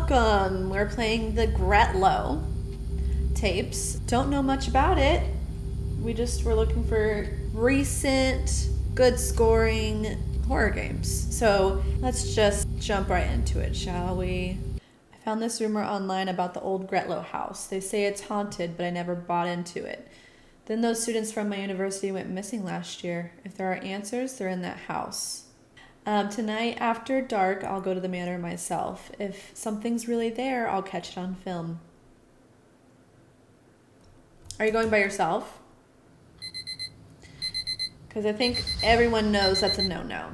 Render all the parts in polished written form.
Welcome! We're playing the Gretlow Tapes. Don't know much about it. We just were looking for recent, good scoring horror games. So let's just jump right into it, shall we? I found this rumor online about the old Gretlow house. They say it's haunted, but I never bought into it. Then those students from my university went missing last year. If there are answers, they're in that house. Tonight after dark, I'll go to the manor myself. If something's really there, I'll catch it on film. Are you going by yourself? Because I think everyone knows that's a no-no.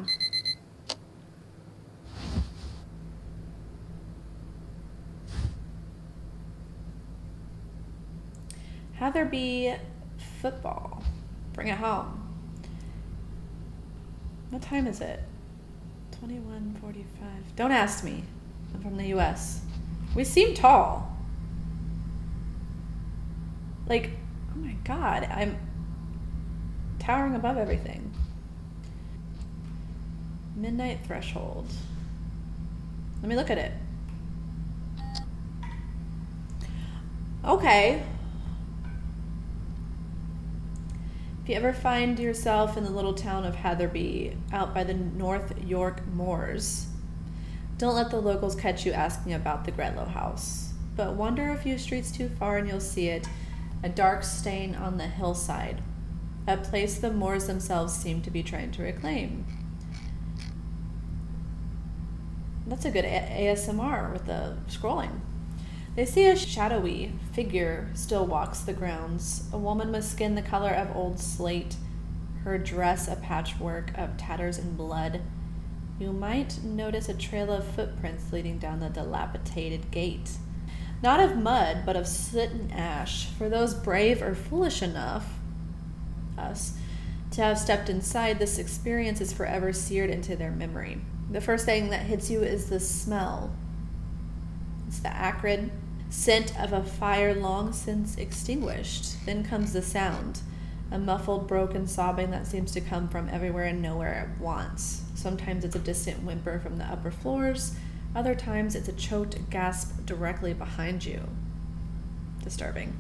Have there be football. Bring it home. What time is it? 21:45. Don't ask me. I'm from the US. We seem tall. Like, oh my god, I'm towering above everything. Midnight threshold. Let me look at it. Okay. If you ever find yourself in the little town of Hatherby, out by the North York Moors, don't let the locals catch you asking about the Gretlow house. But wander a few streets too far and you'll see it, a dark stain on the hillside, a place the Moors themselves seem to be trying to reclaim. That's a good ASMR with the scrolling. They see a shadowy figure still walks the grounds, a woman with skin the color of old slate, her dress a patchwork of tatters and blood. You might notice a trail of footprints leading down the dilapidated gate. Not of mud, but of soot and ash, for those brave or foolish enough, us, to have stepped inside. This experience is forever seared into their memory. The first thing that hits you is the smell. It's the acrid scent of a fire long since extinguished. Then comes the sound, a muffled, broken sobbing that seems to come from everywhere and nowhere at once. Sometimes it's a distant whimper from the upper floors. Other times it's a choked gasp directly behind you. Disturbing.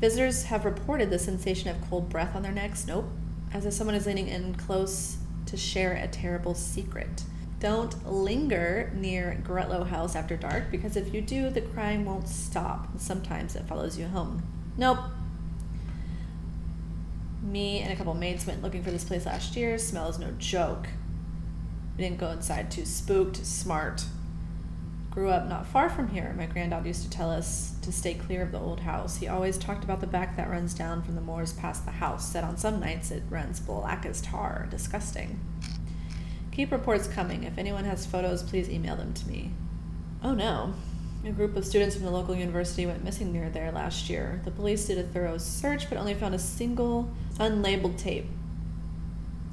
Visitors have reported the sensation of cold breath on their necks. Nope. As if someone is leaning in close to share a terrible secret. Don't linger near Gretlow House after dark, because if you do, the crying won't stop. Sometimes it follows you home. Nope. Me and a couple mates went looking for this place last year. Smell is no joke. We didn't go inside too spooked, smart. Grew up not far from here. My granddad used to tell us to stay clear of the old house. He always talked about the back that runs down from the moors past the house. Said on some nights it runs black as tar. Disgusting. Keep reports coming. If anyone has photos, please email them to me. Oh no. A group of students from the local university went missing near there last year. The police did a thorough search, but only found a single unlabeled tape.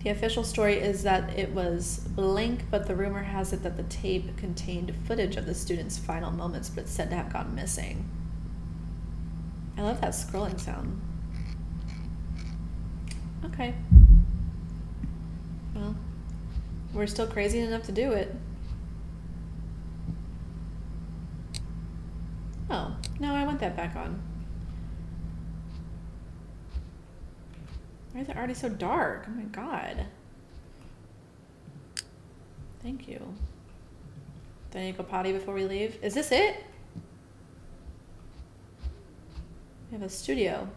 The official story is that it was blank, but the rumor has it that the tape contained footage of the students' final moments, but it's said to have gone missing. I love that scrolling sound. Okay. Well, we're still crazy enough to do it. Oh, no, I want that back on. Why is it already so dark? Oh my god. Thank you. Do I need to go potty before we leave? Is this it? We have a studio.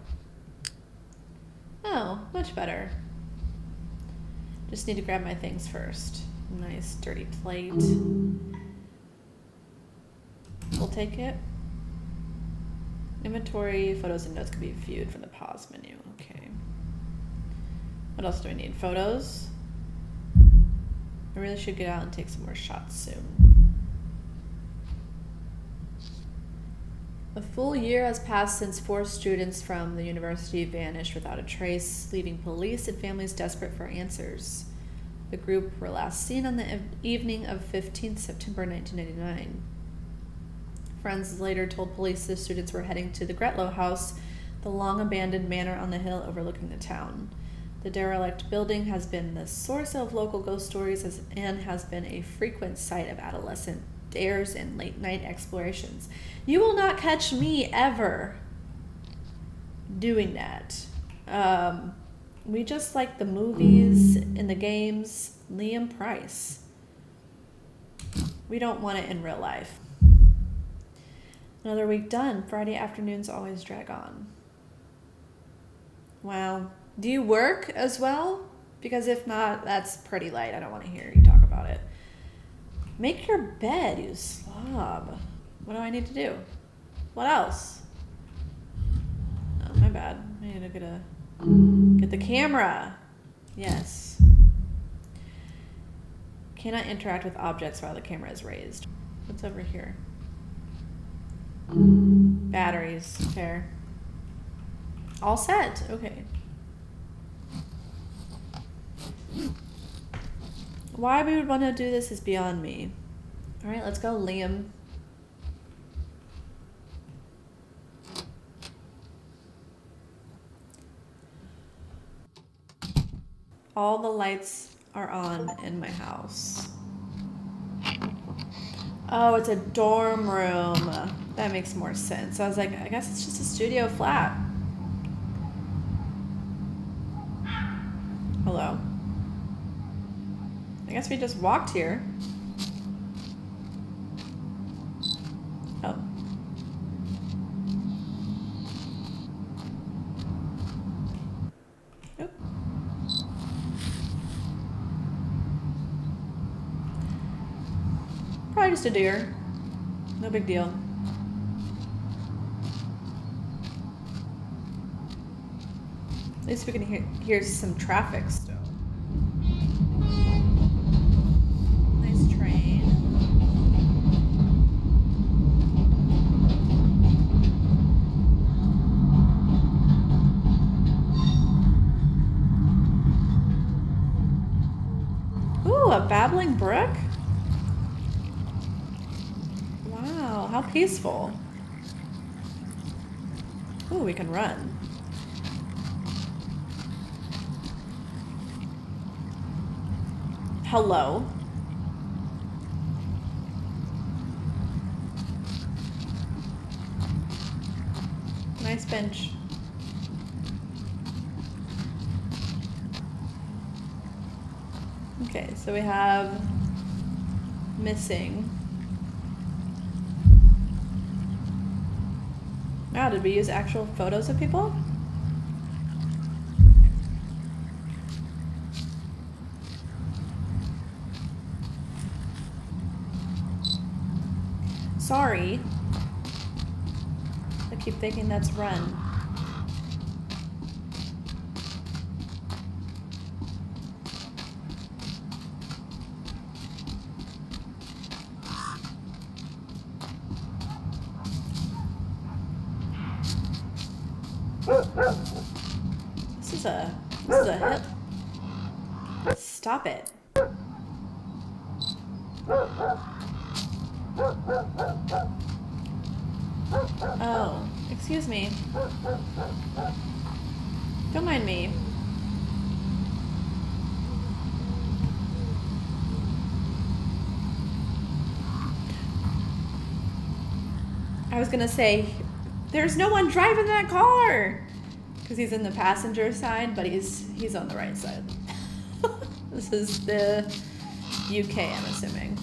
Oh, much better. Just need to grab my things first. Nice dirty plate. We'll take it. Inventory, photos and notes can be viewed from the pause menu. Okay. What else do I need? Photos? I really should get out and take some more shots soon. A full year has passed since 4 students from the university vanished without a trace, leaving police and families desperate for answers. The group were last seen on the evening of 15th September 1999. Friends later told police the students were heading to the Gretlow house, the long-abandoned manor on the hill overlooking the town. The derelict building has been the source of local ghost stories and has been a frequent site of adolescent dares and late night explorations. You will not catch me ever doing that. We just like the movies and the games. Liam Price. We don't want it in real life. Another week done. Friday afternoons always drag on. Wow. Do you work as well? Because if not, that's pretty light. I don't want to hear you talk about it. Make your bed, you slob. What do I need to do? What else? Oh, my bad. I need to get the camera. Yes. Cannot interact with objects while the camera is raised. What's over here? Batteries. Fair. All set. Okay. Why we would want to do this is beyond me. All right, let's go, Liam. All the lights are on in my house. Oh, it's a dorm room. That makes more sense. I was like, I guess it's just a studio flat. Hello? I guess we just walked here. Oh. Oh. Probably just a deer. No big deal. At least we can hear some traffic still. Nice train. Ooh, a babbling brook? Wow, how peaceful. Ooh, we can run. Hello. Nice bench. Okay, so we have missing. Wow, did we use actual photos of people? Sorry. I keep thinking that's run. This is a hip. Stop it. Oh, excuse me. Don't mind me. I was gonna say, there's no one driving that car! Because he's in the passenger side, but he's on the right side. This is the UK, I'm assuming.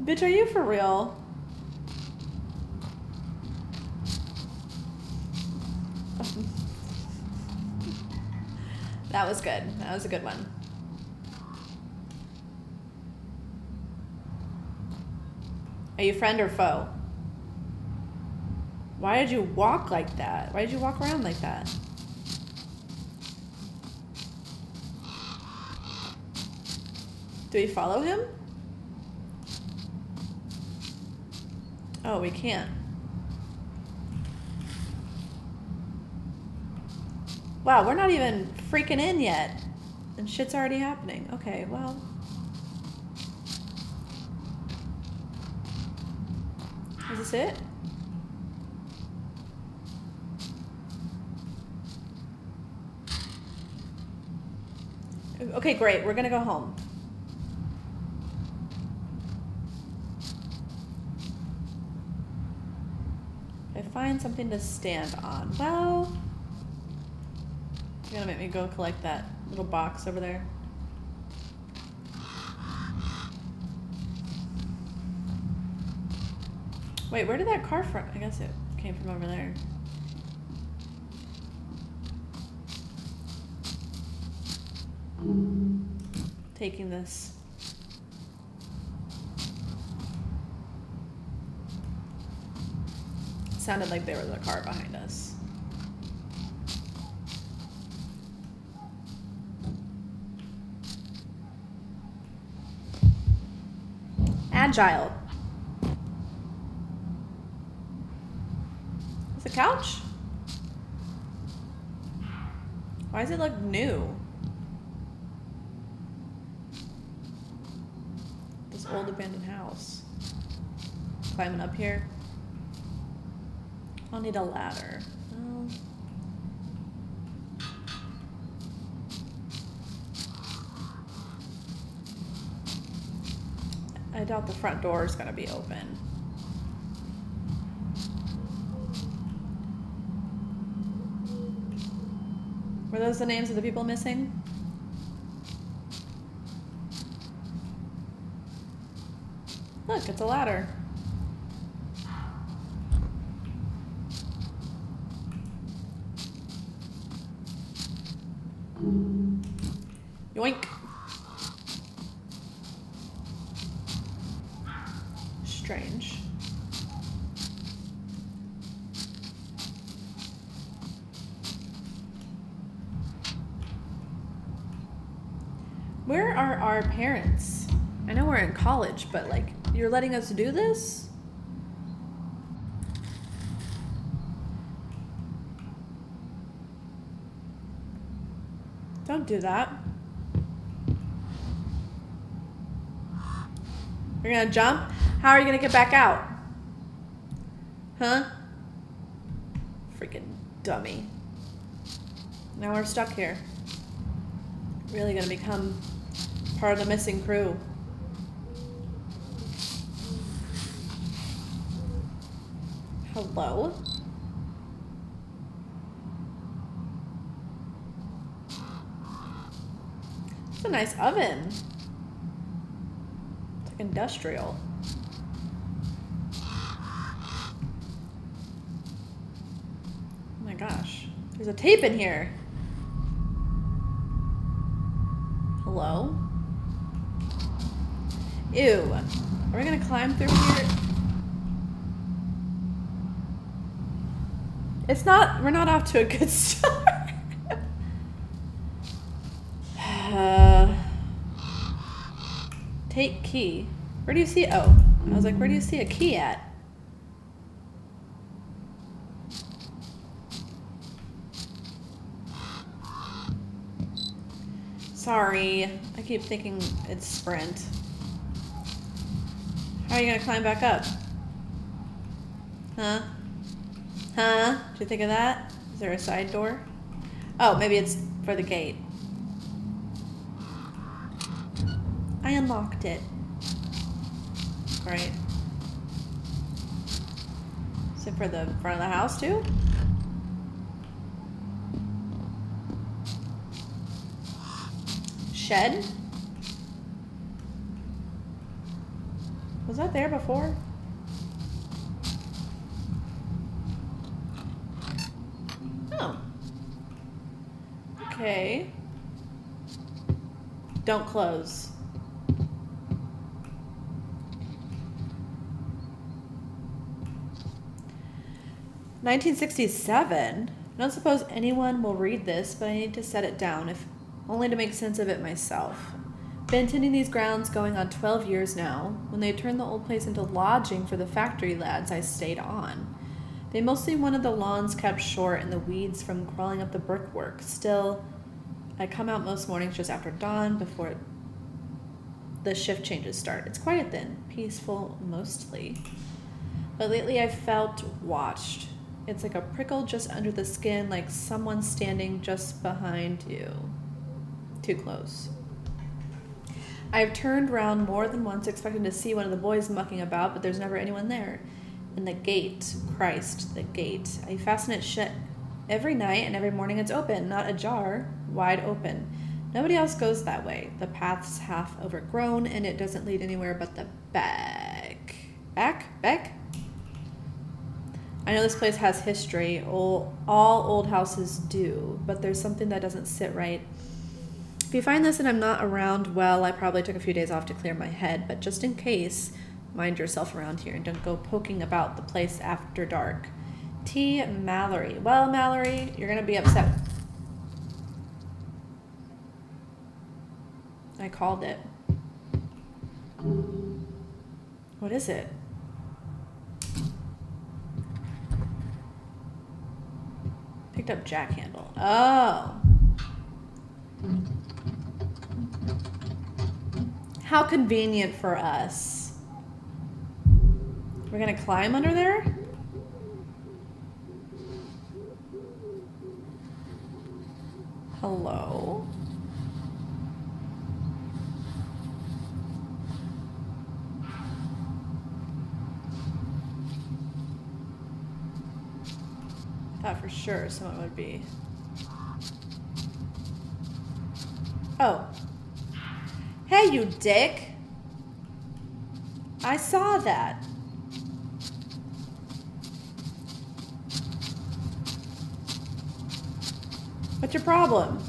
Bitch, are you for real? That was good. That was a good one. Are you friend or foe? Why did you walk like that? Why did you walk around like that? Do we follow him? Oh, we can't. Wow, we're not even freaking in yet. And shit's already happening. Okay, well. Is this it? Okay, great. We're gonna go home. I find something to stand on. Well, you're gonna make me go collect that little box over there. Wait, where did that car from? I guess it came from over there. Taking this. Sounded like there was a car behind us. Agile. Is it a couch? Why does it look new? This old abandoned house. Climbing up here. I'll need a ladder. Well, I doubt the front door is gonna be open. Were those the names of the people missing? Look, it's a ladder. Yoink. Strange. Where are our parents? I know we're in college, but like, you're letting us do this? Don't do that. You're gonna jump? How are you gonna get back out? Huh? Freaking dummy. Now we're stuck here. Really gonna become part of the missing crew. Hello? It's a nice oven. It's like industrial. Oh my gosh. There's a tape in here. Hello? Ew. Are we gonna climb through here? It's not, we're not off to a good start. Take key. Where do you see, oh, I was like, where do you see a key at? Sorry, I keep thinking it's sprint. How are you gonna climb back up? Huh? Huh? Did you think of that? Is there a side door? Oh, maybe it's for the gate. I unlocked it. Great. Is it for the front of the house too? Shed? Was that there before? Oh. Okay. Don't close. (1967). I don't suppose anyone will read this, but I need to set it down, if only to make sense of it myself. Been tending these grounds going on 12 years now. When they turned the old place into lodging for the factory lads, I stayed on. They mostly wanted the lawns kept short and the weeds from crawling up the brickwork. Still, I come out most mornings just after dawn, before the shift changes start. It's quiet then, peaceful mostly. But lately I've felt watched. It's like a prickle just under the skin, like someone standing just behind you. Too close. I've turned round more than once expecting to see one of the boys mucking about, but there's never anyone there. And the gate, Christ, the gate. I fasten it shut every night, and every morning it's open, not ajar, wide open. Nobody else goes that way. The path's half overgrown, and it doesn't lead anywhere but the back. Back? I know this place has history. All old houses do, but there's something that doesn't sit right. If you find this and I'm not around, well, I probably took a few days off to clear my head, but just in case, mind yourself around here and don't go poking about the place after dark. T. Mallory. Well, Mallory, you're going to be upset. I called it. What is it? Picked up jack handle. Oh. How convenient for us. We're gonna climb under there? Hello? Thought for sure someone would be. Oh. Hey, you dick. I saw that. What's your problem?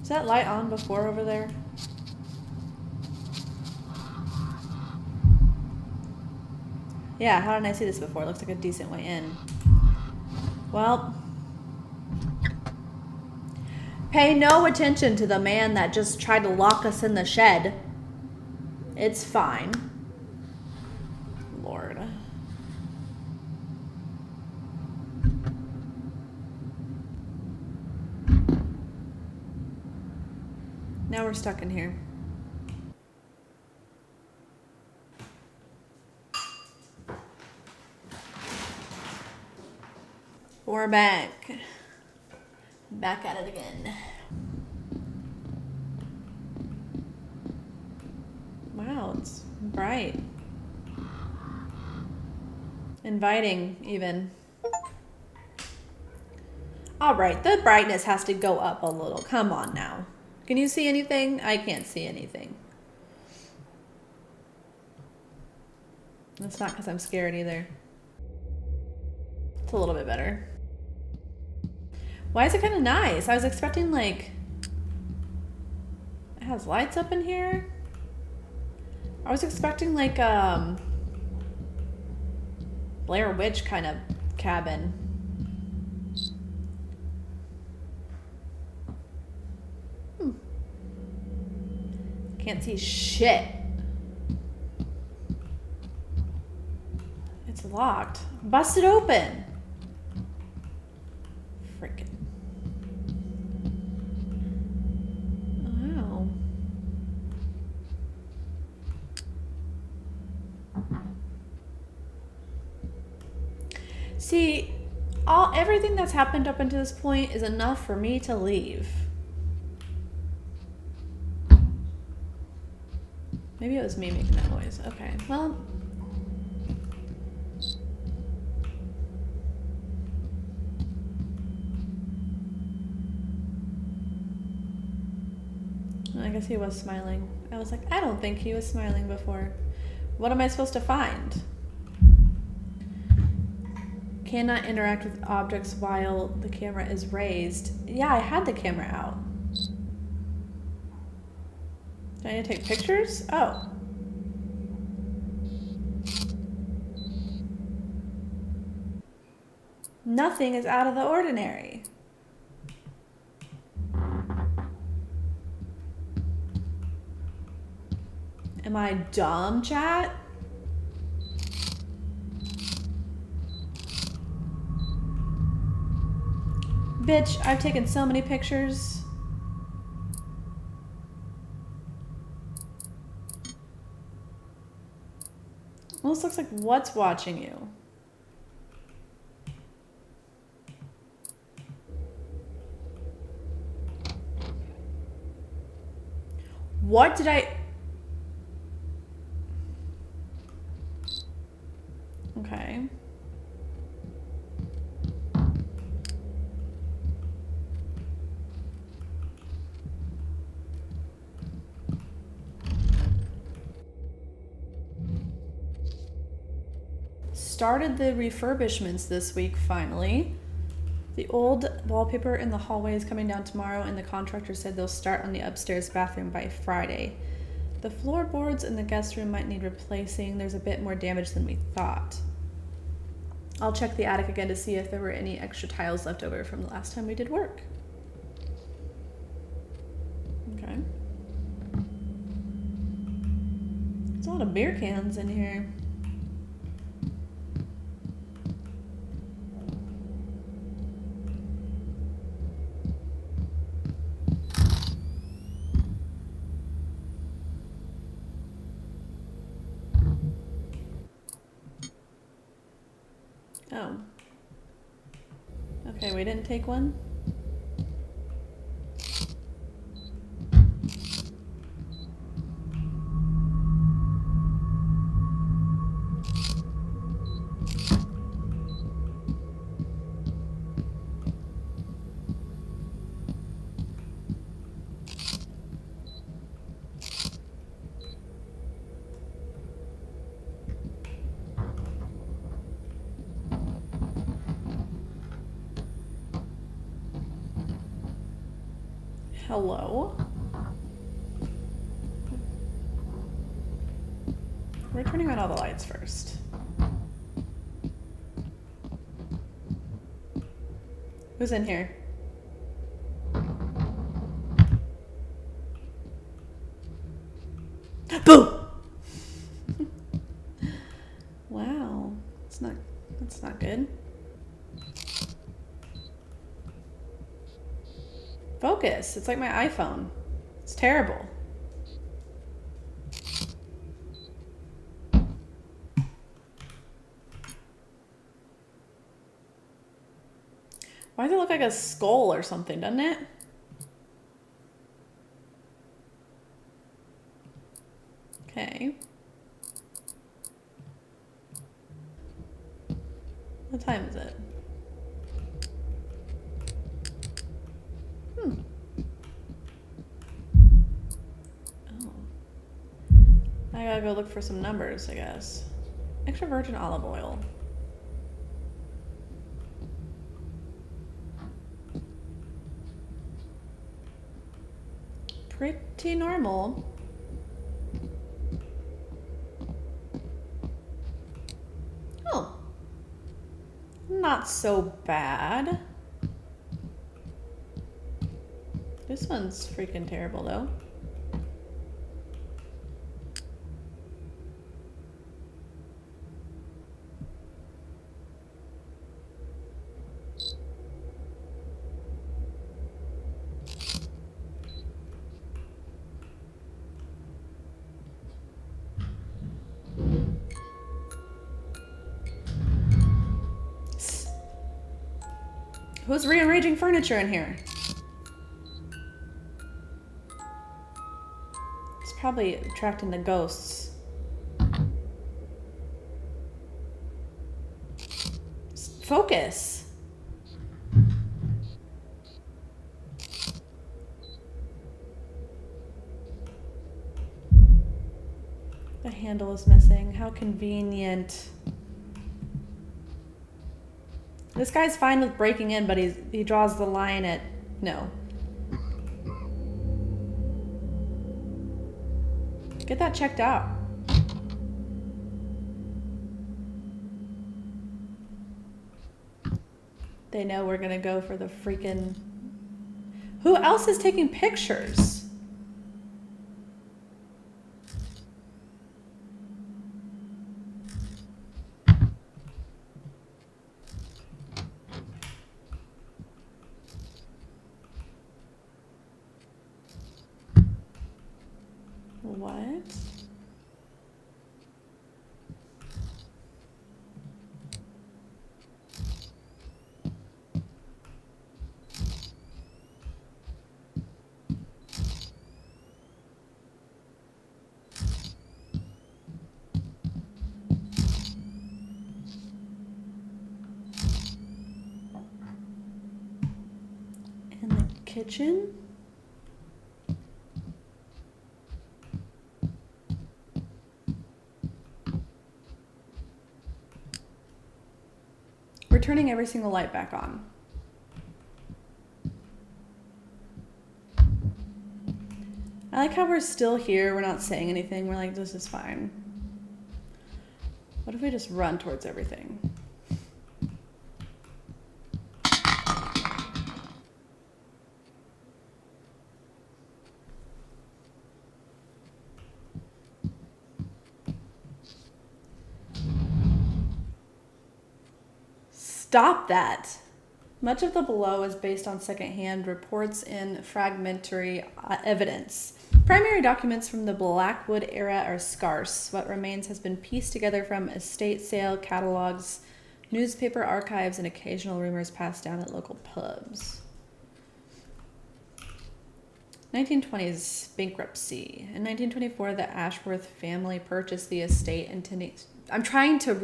Is that light on before over there? Yeah, how didn't I see this before? It looks like a decent way in. Well, pay no attention to the man that just tried to lock us in the shed. It's fine. Lord. Now we're stuck in here. We're back. Back at it again. Wow, it's bright. Inviting, even. Alright, the brightness has to go up a little. Come on now. Can you see anything? I can't see anything. That's not because I'm scared either. It's a little bit better. Why is it kind of nice? I was expecting like... It has lights up in here? I was expecting like Blair Witch kind of cabin. Can't see shit. It's locked. Bust it open. Frickin'. Wow. See, everything that's happened up until this point is enough for me to leave. Maybe it was me making that noise. Okay, well. I guess he was smiling. I was like, I don't think he was smiling before. What am I supposed to find? Cannot interact with objects while the camera is raised. Yeah, I had the camera out. Do I need to take pictures? Oh. Nothing is out of the ordinary. Am I dumb, chat? Bitch, I've taken so many pictures. Well, this looks like what's watching you? What did I... Okay. Started the refurbishments this week, finally. The old wallpaper in the hallway is coming down tomorrow, and the contractor said they'll start on the upstairs bathroom by Friday. The floorboards in the guest room might need replacing. There's a bit more damage than we thought. I'll check the attic again to see if there were any extra tiles left over from the last time we did work. Okay. There's a lot of beer cans in here. Oh. Okay, we didn't take one? Hello? We're turning on all the lights first. Who's in here? Boo! Wow. That's not good. Focus. It's like my iPhone. It's terrible. Why does it look like a skull or something, doesn't it? Okay. What time is it? Oh. I gotta go look for some numbers, I guess. Extra virgin olive oil. Pretty normal. Oh. Not so bad. This one's freaking terrible, though. Who's rearranging furniture in here? It's probably attracting the ghosts. Focus. The handle is missing. How convenient. This guy's fine with breaking in, but he draws the line at no. Get that checked out. They know we're gonna go for the freaking... Who else is taking pictures? What? kitchen? We're turning every single light back on. I like how we're still here. We're not saying anything. We're like, this is fine. What if we just run towards everything? Stop that. Much of the below is based on secondhand reports and fragmentary evidence. Primary documents from the Blackwood era are scarce. What remains has been pieced together from estate sale catalogs, newspaper archives, and occasional rumors passed down at local pubs. 1920s bankruptcy. In 1924, the Ashworth family purchased the estate intending... I'm trying to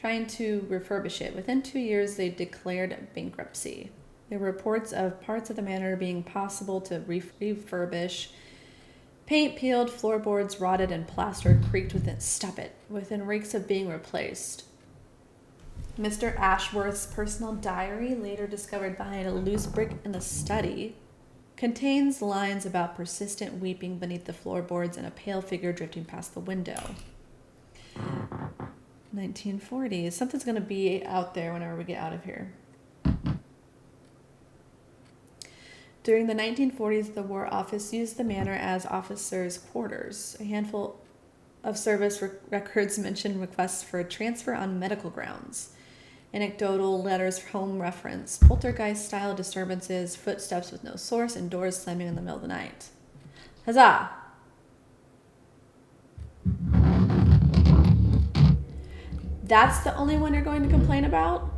refurbish it. Within 2 years, they declared bankruptcy. There were reports of parts of the manor being possible to refurbish. Paint peeled, floorboards rotted and plastered, creaked within reeks of being replaced. Mr. Ashworth's personal diary, later discovered behind a loose brick in the study, contains lines about persistent weeping beneath the floorboards and a pale figure drifting past the window. 1940s. Something's going to be out there whenever we get out of here. During the 1940s, the War Office used the manor as officers' quarters. A handful of service records mention requests for a transfer on medical grounds. Anecdotal letters for home reference, poltergeist-style disturbances, footsteps with no source, and doors slamming in the middle of the night. Huzzah! That's the only one you're going to complain about?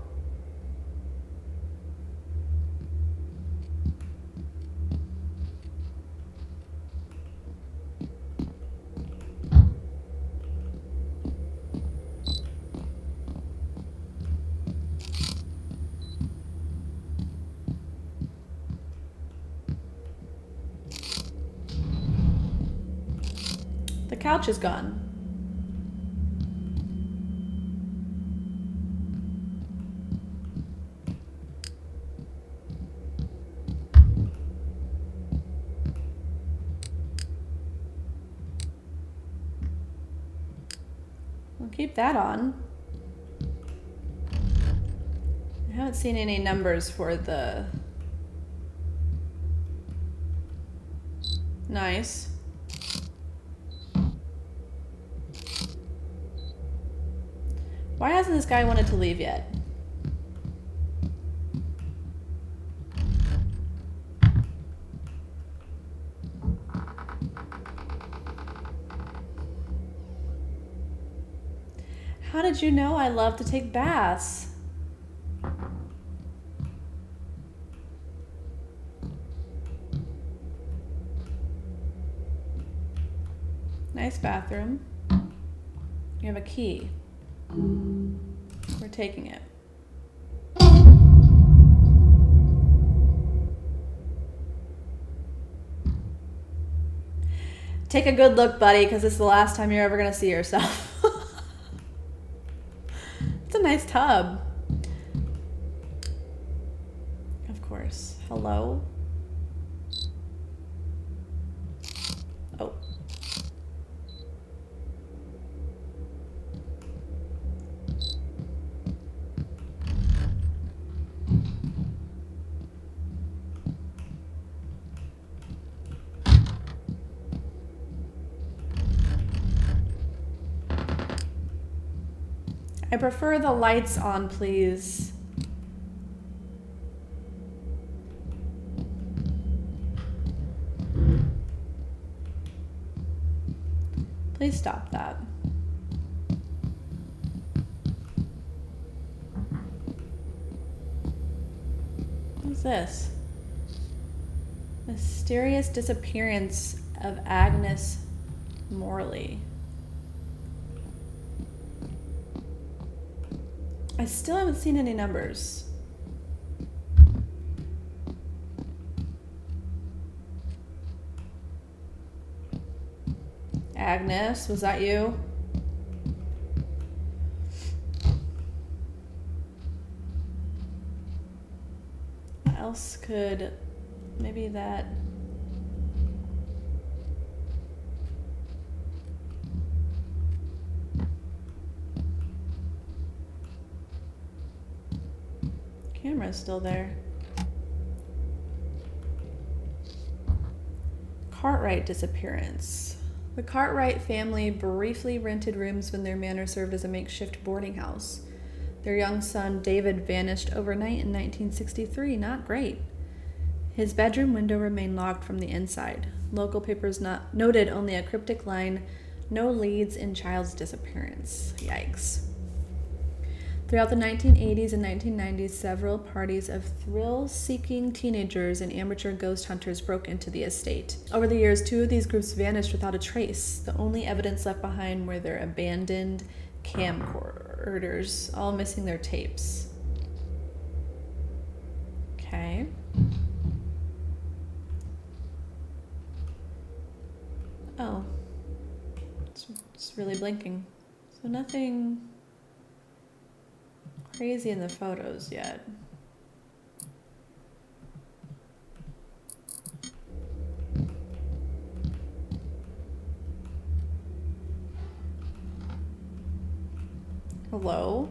The couch is gone. We'll keep that on. I haven't seen any numbers for the... Nice. Why hasn't this guy wanted to leave yet? How did you know I love to take baths? Nice bathroom. You have a key. We're taking it. Take a good look, buddy, because it's the last time you're ever going to see yourself. It's a nice tub. Of course. Hello? Oh. I prefer the lights on, please. Please stop that. What's this? Mysterious disappearance of Agnes Morley. I still haven't seen any numbers. Agnes, was that you? What else could... Maybe that... Camera's still there. Cartwright disappearance. The Cartwright family briefly rented rooms when their manor served as a makeshift boarding house. Their young son, David, vanished overnight in 1963. Not great. His bedroom window remained locked from the inside. Local papers noted only a cryptic line, "No leads in child's disappearance." Yikes. Throughout the 1980s and 1990s, several parties of thrill-seeking teenagers and amateur ghost hunters broke into the estate. Over the years, 2 of these groups vanished without a trace. The only evidence left behind were their abandoned camcorders, all missing their tapes. Okay. Oh. It's really blinking. So nothing crazy in the photos yet. Hello?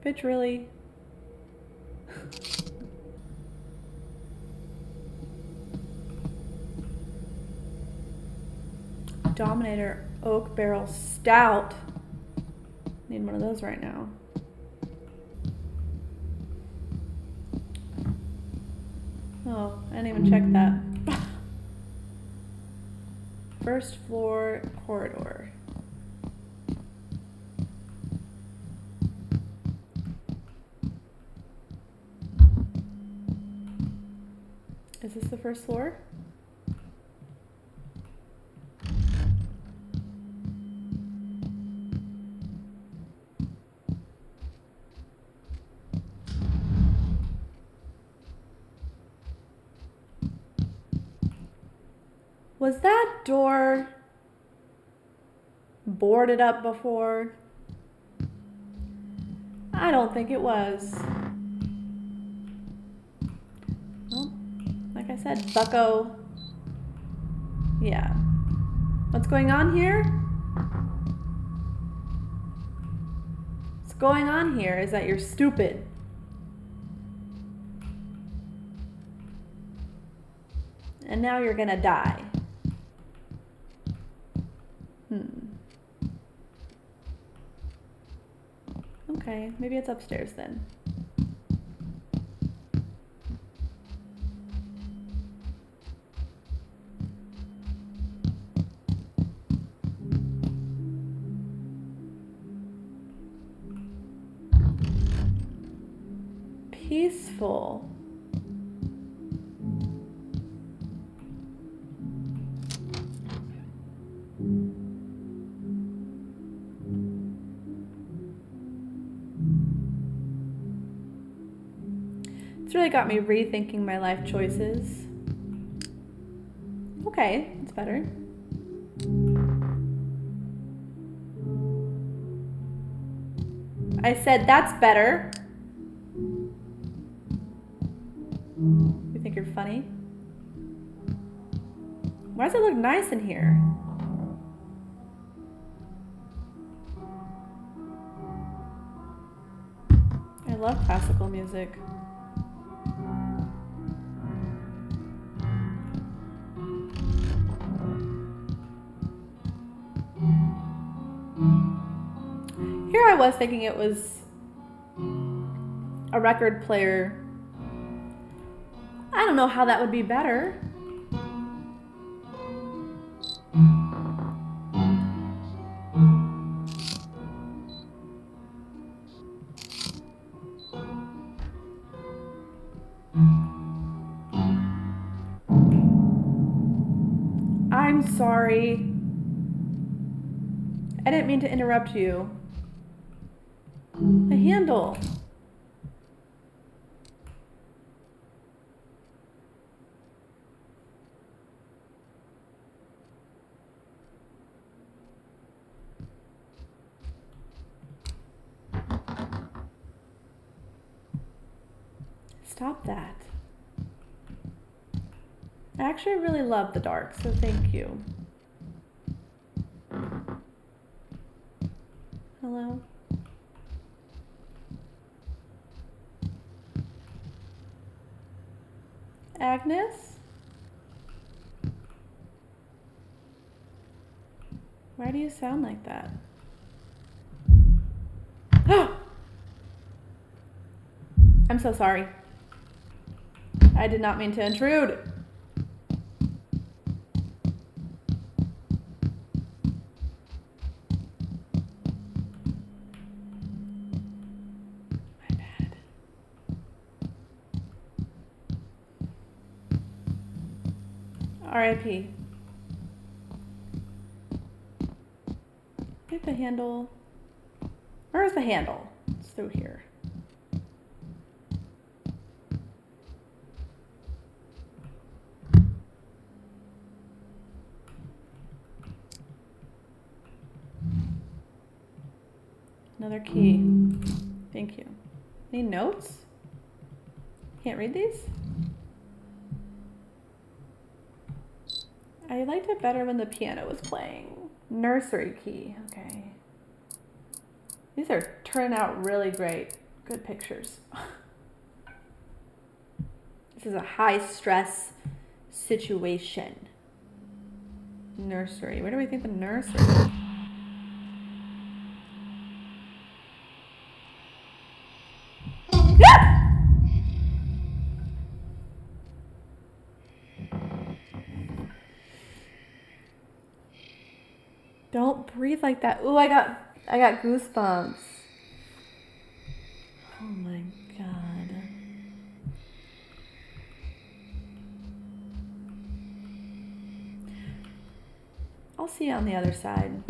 Bitch, really? Dominator Oak Barrel Stout. Need one of those right now. Oh, I didn't even check that. First floor corridor. Is this the first floor? Was that door boarded up before? I don't think it was. Well, like I said, bucko. Yeah. What's going on here? What's going on here is that you're stupid. And now you're gonna die. Okay, maybe it's upstairs then. Peaceful. It's really got me rethinking my life choices. Okay, it's better. I said that's better. You think you're funny? Why does it look nice in here? I love classical music. Here I was thinking it was a record player. I don't know how that would be better. sorry. I didn't mean to interrupt you. The handle. Stop that. I actually really love the dark, so thank you. Hello? Agnes? Why do you sound like that? I'm so sorry. I did not mean to intrude. My bad. R.I.P. Get the handle. Where's the handle? It's through here. Another key. Thank you. Any notes? Can't read these? I liked it better when the piano was playing. Nursery key. Okay. These are turning out really great. Good pictures. This is a high stress situation. Nursery. Where do we think the nursery is? Don't breathe like that. Ooh, I got goosebumps. Oh my god. I'll see you on the other side.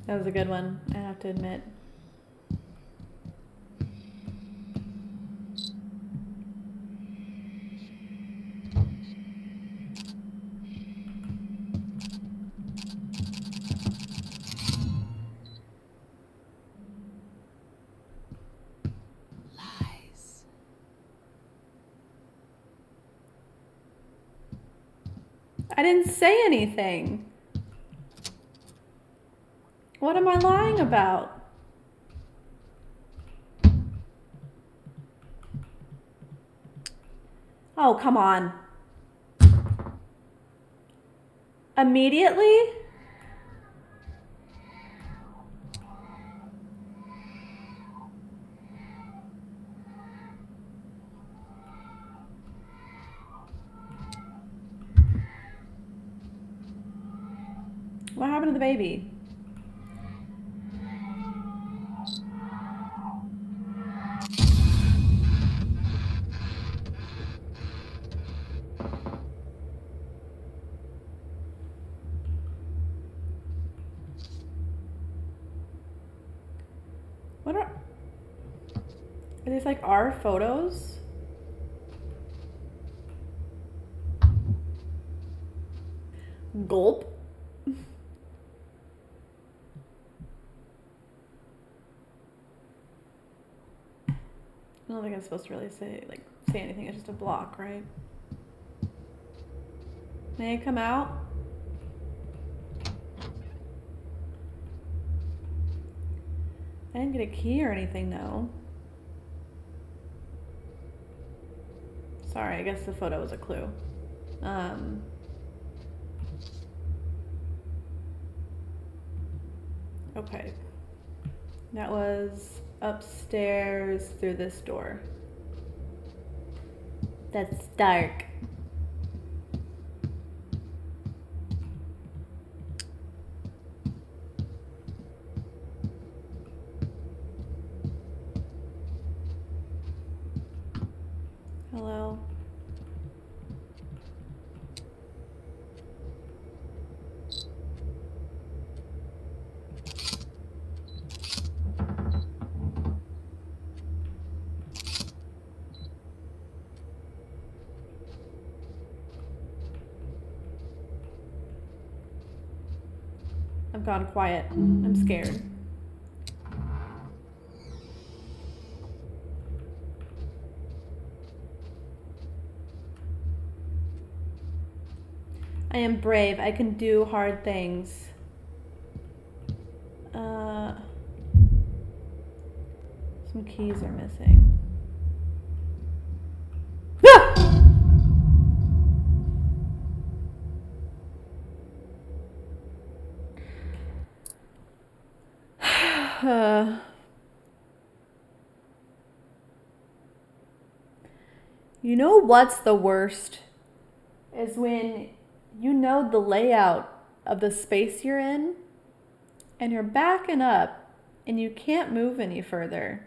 That was a good one, I have to admit. Lies. I didn't say anything. What am I lying about? Oh, come on. Immediately? What happened to the baby? What are these like our photos? Gulp. I don't think I'm supposed to really say anything. It's just a block, right? May I come out? I didn't get a key or anything, though. Sorry, I guess the photo was a clue. Okay. That was upstairs through this door. That's dark. Hello. I've gone quiet. I'm scared. I am brave. I can do hard things. Some keys are missing. You know what's the worst? Is when you know the layout of the space you're in and you're backing up and you can't move any further.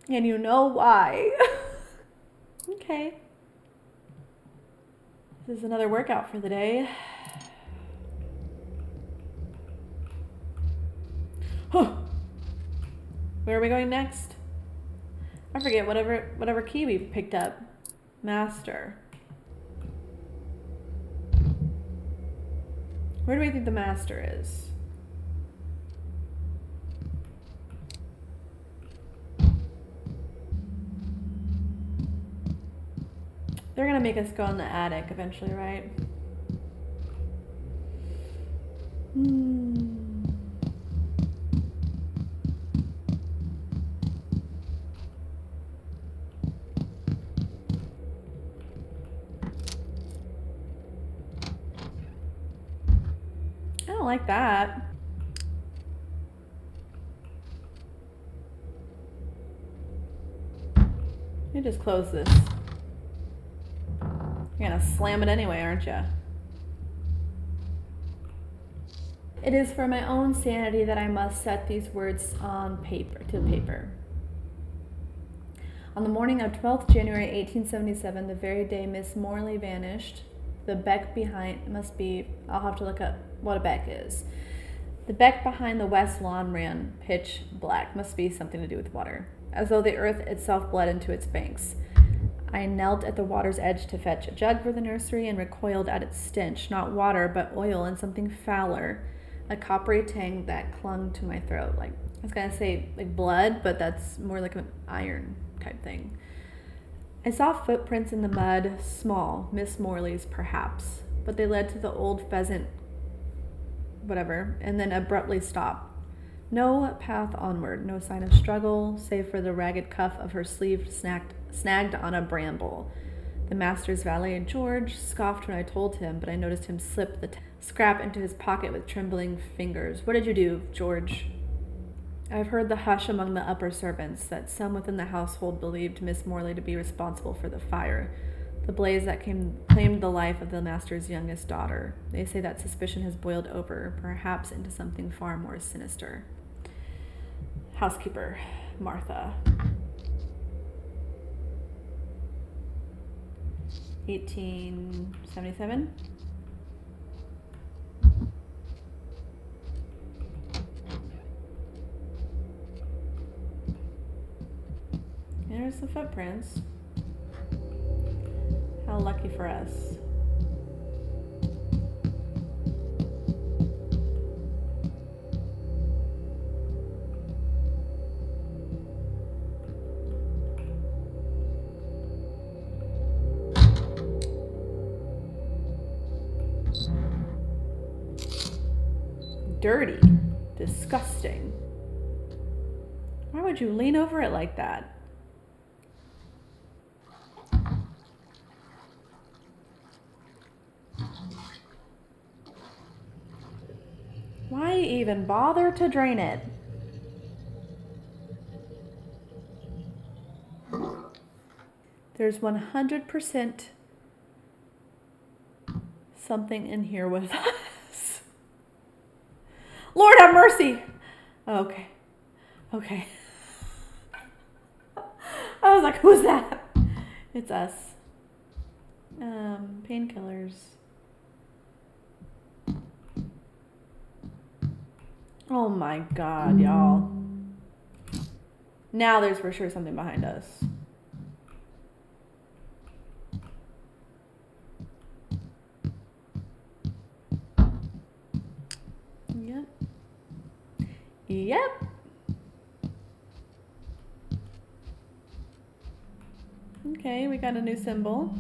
And you know why. Okay. This is another workout for the day. Huh. Where are we going next? I forget, whatever key we picked up. Master. Where do we think the master is? They're gonna make us go in the attic eventually, right? I don't like that. You just close this. You're gonna slam it anyway, aren't you? It is for my own sanity that I must set these words on paper, to paper. On the morning of 12th January 1877, the very day Miss Morley vanished, the beck behind must be, I'll have to look up what a beck is. The beck behind the west lawn ran pitch black, must be something to do with water, as though the earth itself bled into its banks. I knelt at the water's edge to fetch a jug for the nursery and recoiled at its stench, not water, but oil and something fouler, a coppery tang that clung to my throat. Like, I was gonna say like blood, but that's more like an iron type thing. I saw footprints in the mud, small, Miss Morley's perhaps, but they led to the old pheasant, whatever, and then abruptly stopped. No path onward, no sign of struggle, save for the ragged cuff of her sleeve snagged on a bramble. The master's valet, George, scoffed when I told him, but I noticed him slip the scrap into his pocket with trembling fingers. What did you do, George? I've heard the hush among the upper servants that some within the household believed Miss Morley to be responsible for the fire, the blaze that claimed the life of the master's youngest daughter. They say that suspicion has boiled over, perhaps into something far more sinister. Housekeeper, Martha. 1877. There's the footprints. How lucky for us. Dirty. Disgusting. Why would you lean over it like that? Why even bother to drain it? There's 100% something in here with us. Lord have mercy. Okay. Okay. I was like, who's that? It's us. Painkillers. Oh my god, y'all. Now there's for sure something behind us. Yep. Yep. Okay, we got a new symbol.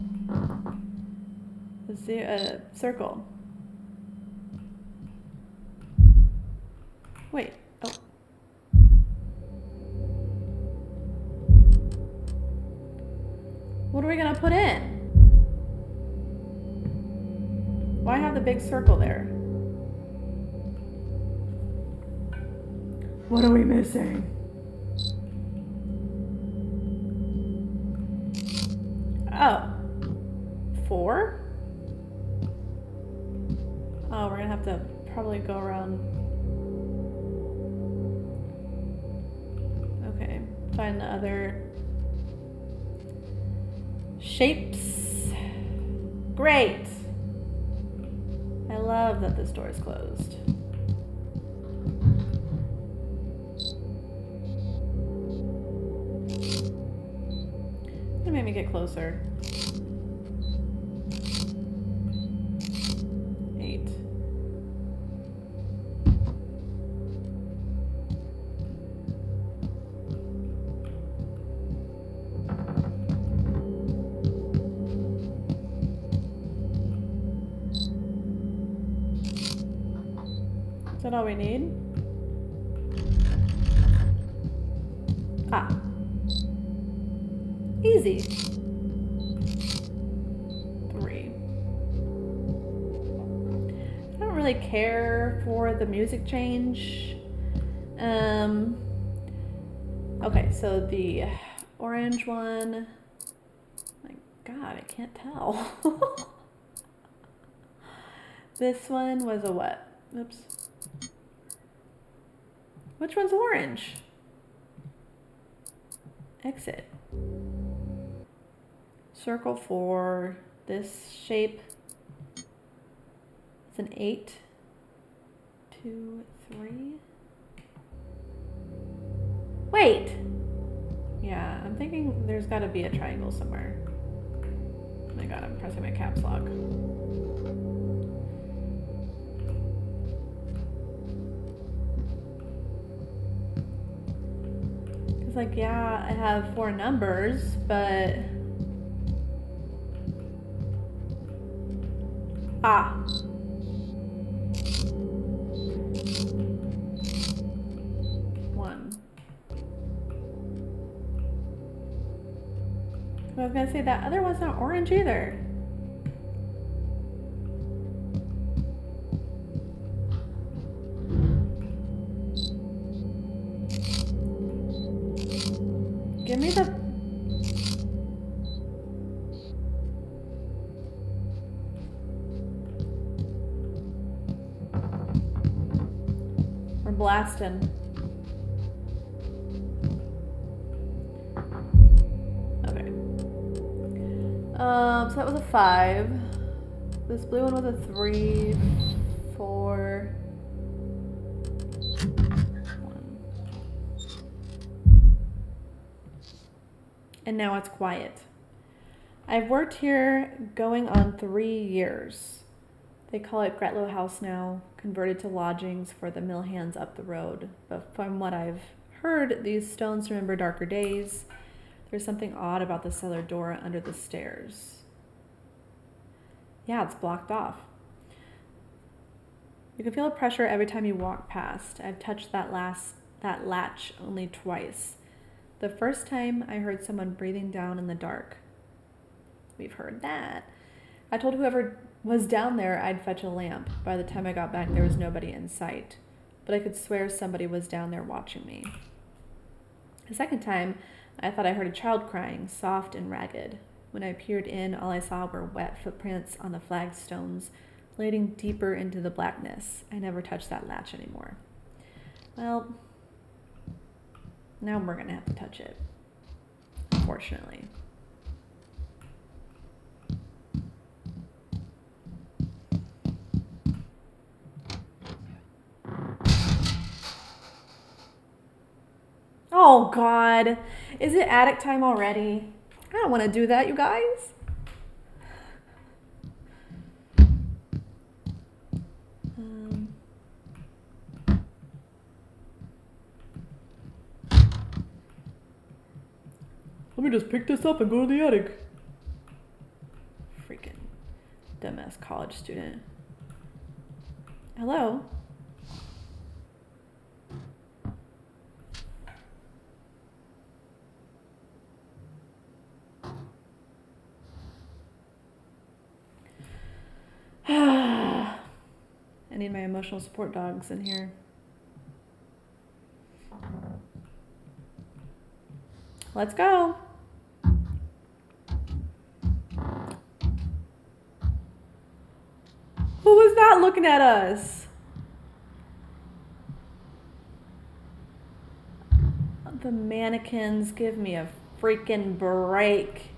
A circle. Wait. Oh. What are we gonna put in? Why have the big circle there? What are we missing? Oh. 4? Oh, we're gonna have to probably go around. Okay, find the other shapes. Great! I love that this door is closed. It's gonna make me get closer. 8. Is that all we need? Ah. Easy. 3. I don't really care for the music change. Okay, so the orange one. My God, I can't tell. This one was a what? Oops. Which one's orange? Exit. Circle 4. This shape. It's an 8. 2, 3. Wait! Yeah, I'm thinking there's gotta be a triangle somewhere. Oh my god, I'm pressing my caps lock. It's like, yeah, I have 4 numbers, but... Ah. I was gonna say that other one's not orange either. Give me the... We're blasting. So that was a 5. This blue one was a 3, 4, 1. And now it's quiet. I've worked here going on 3 years. They call it Gretlow House now, converted to lodgings for the mill hands up the road. But from what I've heard, these stones remember darker days. There's something odd about the cellar door under the stairs. Yeah, it's blocked off. You can feel the pressure every time you walk past. I've touched that latch only twice. The first time I heard someone breathing down in the dark. We've heard that. I told whoever was down there I'd fetch a lamp. By the time I got back, there was nobody in sight. But I could swear somebody was down there watching me. The second time, I thought I heard a child crying, soft and ragged. When I peered in, all I saw were wet footprints on the flagstones, leading deeper into the blackness. I never touched that latch anymore. Well, now we're gonna have to touch it. Unfortunately. Oh, God. Is it attic time already? I don't want to do that, you guys. Let me just pick this up and go to the attic. Freaking dumbass college student. Hello? I need my emotional support dogs in here. Let's go. Who was that looking at us? The mannequins, give me a freaking break.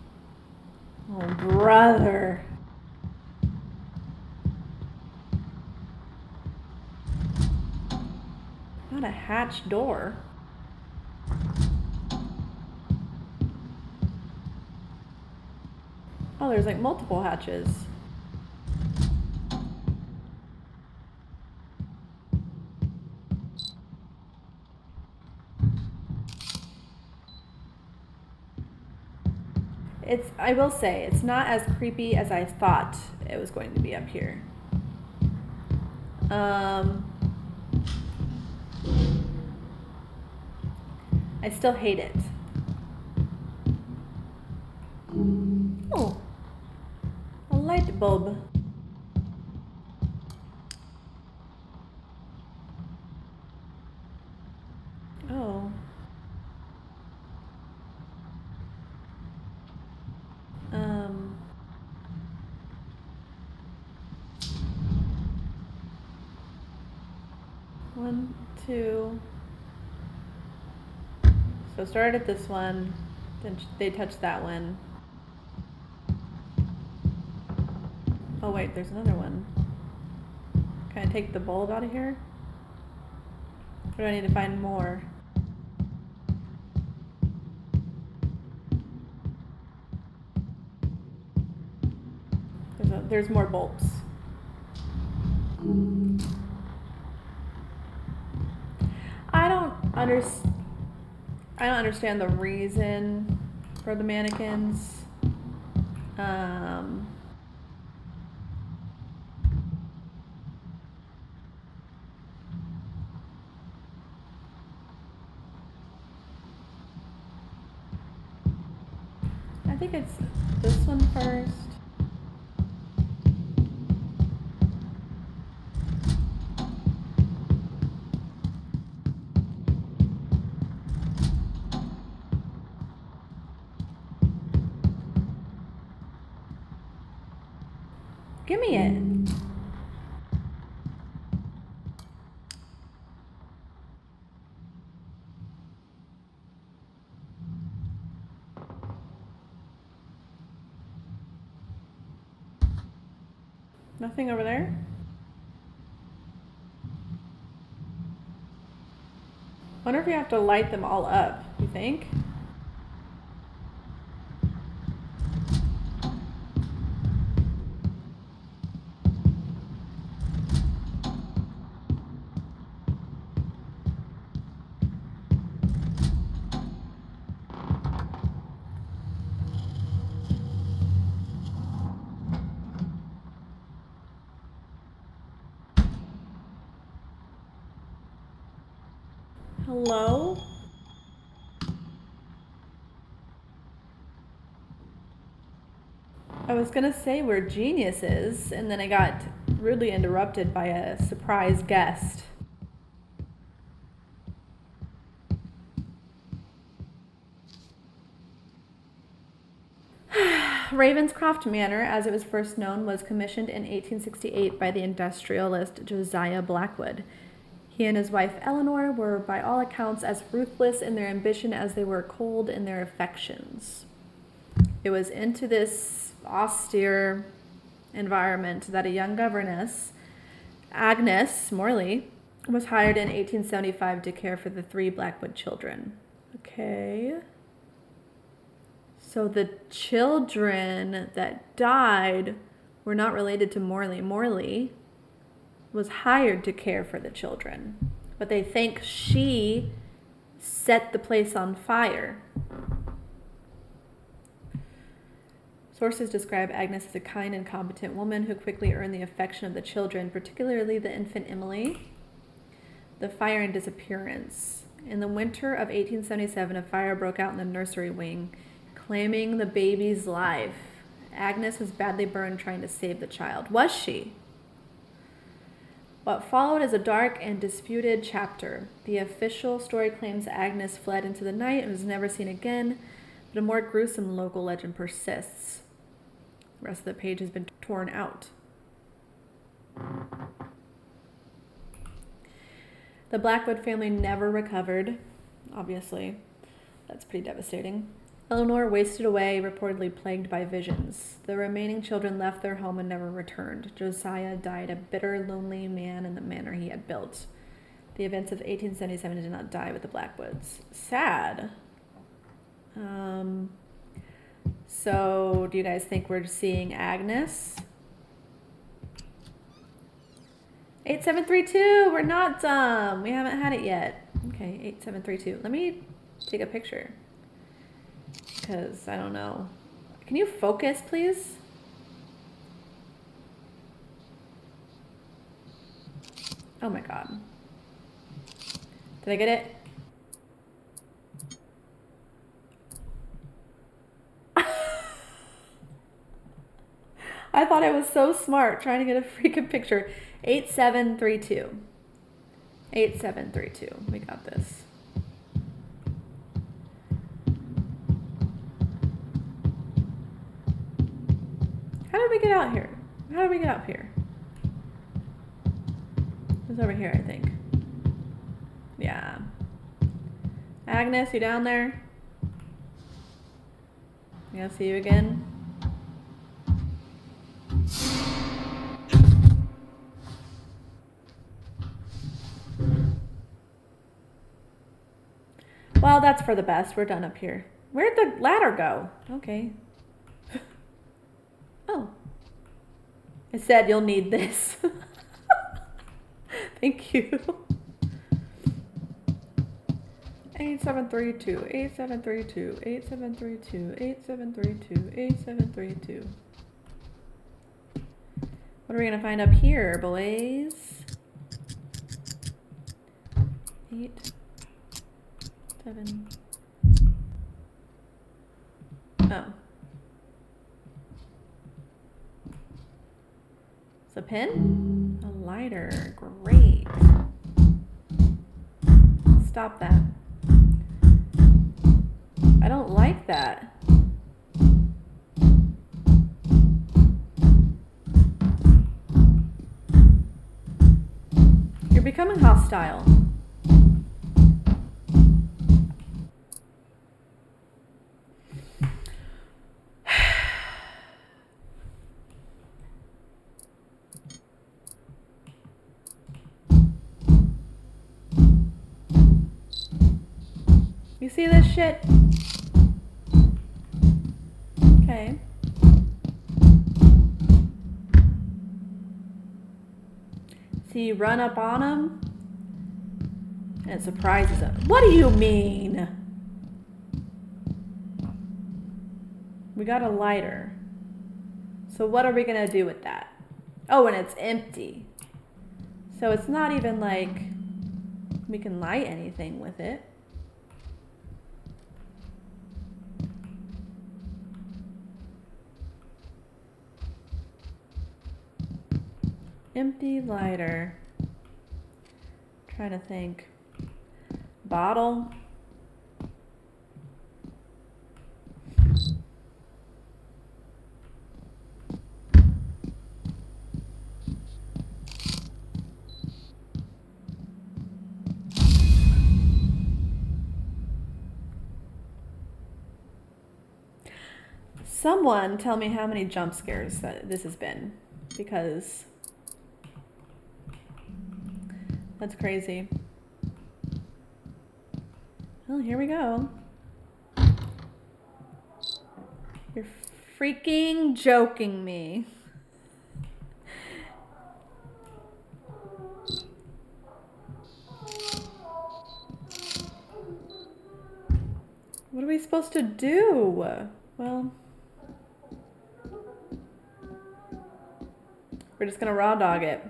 Oh, brother. Not a hatch door. Oh, there's like multiple hatches. I will say, it's not as creepy as I thought it was going to be up here. I still hate it. Oh, a light bulb. Oh. 1, 2. So start at this one, then they touch that one. Oh wait, there's another one. Can I take the bulb out of here? Or do I need to find more? There's more bulbs. I don't understand the reason for the mannequins. I think it's this one first. Give me it. Nothing over there? Wonder if you have to light them all up, you think? Hello? I was gonna say we're geniuses, and then I got rudely interrupted by a surprise guest. Ravenscroft Manor, as it was first known, was commissioned in 1868 by the industrialist Josiah Blackwood. He and his wife Eleanor were, by all accounts, as ruthless in their ambition as they were cold in their affections. It was into this austere environment that a young governess, Agnes Morley, was hired in 1875 to care for the 3 Blackwood children. Okay. So the children that died were not related to Morley. Morley was hired to care for the children, but they think she set the place on fire. Sources describe Agnes as a kind and competent woman who quickly earned the affection of the children, particularly the infant Emily. The fire and disappearance. In the winter of 1877, a fire broke out in the nursery wing, claiming the baby's life. Agnes was badly burned trying to save the child. Was she? What followed is a dark and disputed chapter. The official story claims Agnes fled into the night and was never seen again, but a more gruesome local legend persists. The rest of the page has been torn out. The Blackwood family never recovered, obviously. That's pretty devastating. Eleanor wasted away, reportedly plagued by visions. The remaining children left their home and never returned. Josiah died a bitter, lonely man in the manor he had built. The events of 1877 did not die with the Blackwoods. Sad. So, do you guys think we're seeing Agnes? 8732, we're not dumb. We haven't had it yet. Okay, 8732. Let me take a picture. Because I don't know. Can you focus, please? Oh my god. Did I get it? I thought I was so smart trying to get a freaking picture. 8732. 8732. We got this. How did we get out here? How did we get up here? It was over here, I think. Yeah. Agnes, you down there? Yeah, see you again. Well, that's for the best. We're done up here. Where'd the ladder go? Okay. Oh. It said you'll need this. Thank you. 8732, 8732, 8732, 8732, 8732. What are we gonna find up here, boys? 8, 7. Oh. It's a pin? A lighter. Great. Stop that. I don't like that. You're becoming hostile. You see this shit? Okay. See, you run up on him and it surprises him. What do you mean? We got a lighter. So what are we gonna do with that? Oh, and it's empty. So it's not even like we can light anything with it. Empty lighter. Trying to think. Bottle. Someone tell me how many jump scares that this has been, because that's crazy. Well, here we go. You're freaking joking me. What are we supposed to do? Well, we're just gonna raw dog it.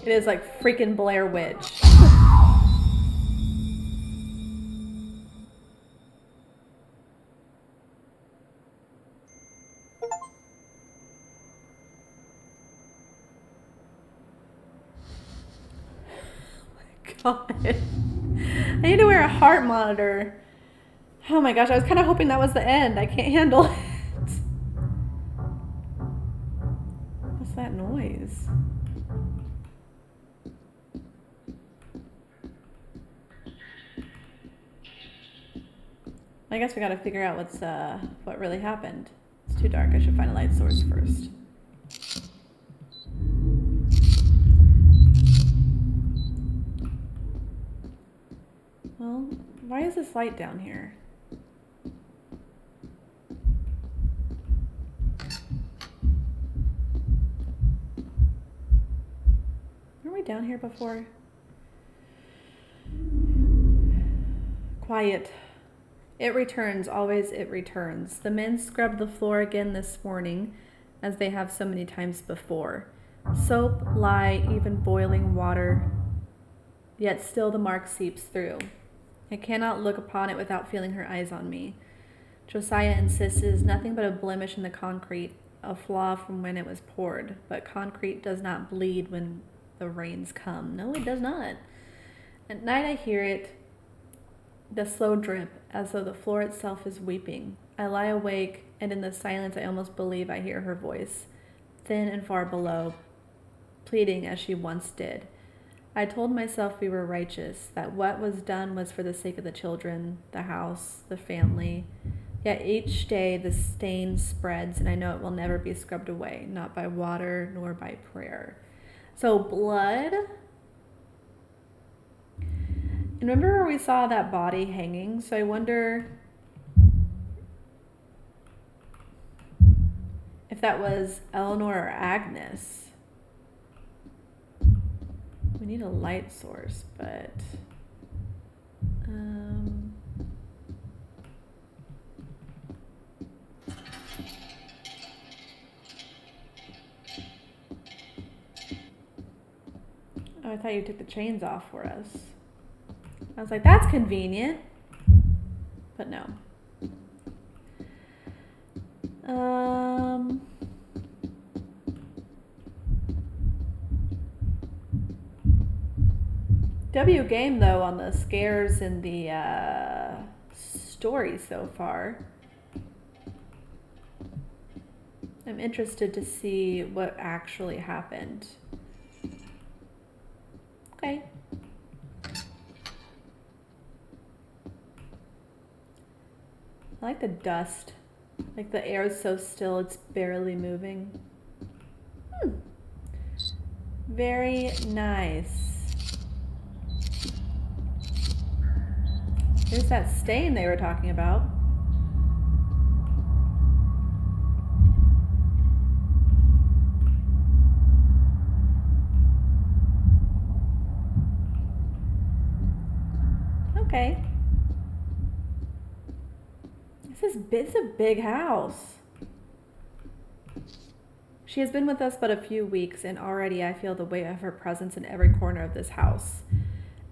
It is like freaking Blair Witch. God. I need to wear a heart monitor. Oh my gosh, I was kind of hoping that was the end. I can't handle it. What's that noise? I guess we gotta figure out what really happened. It's too dark. I should find a light source first. Well, why is this light down here? Were we down here before? Quiet. It returns, always it returns. The men scrubbed the floor again this morning, as they have so many times before. Soap, lye, even boiling water, yet still the mark seeps through. I cannot look upon it without feeling her eyes on me. Josiah insists it is nothing but a blemish in the concrete, a flaw from when it was poured, but concrete does not bleed when the rains come. No, it does not. At night I hear it, the slow drip, as though the floor itself is weeping. I lie awake, and in the silence I almost believe I hear her voice, thin and far below, pleading as she once did. I told myself we were righteous, that what was done was for the sake of the children, the house, the family. Yet each day the stain spreads, and I know it will never be scrubbed away, not by water nor by prayer. So blood. And remember where we saw that body hanging? So I wonder if that was Eleanor or Agnes. We need a light source, but oh, I thought you took the chains off for us. I was like, that's convenient. But no. W game though on the scares in the story so far. I'm interested to see what actually happened. Okay. I like the dust. Like the air is so still, it's barely moving. Very nice. There's that stain they were talking about. Okay. This is a big house. She has been with us but a few weeks, and already I feel the weight of her presence in every corner of this house.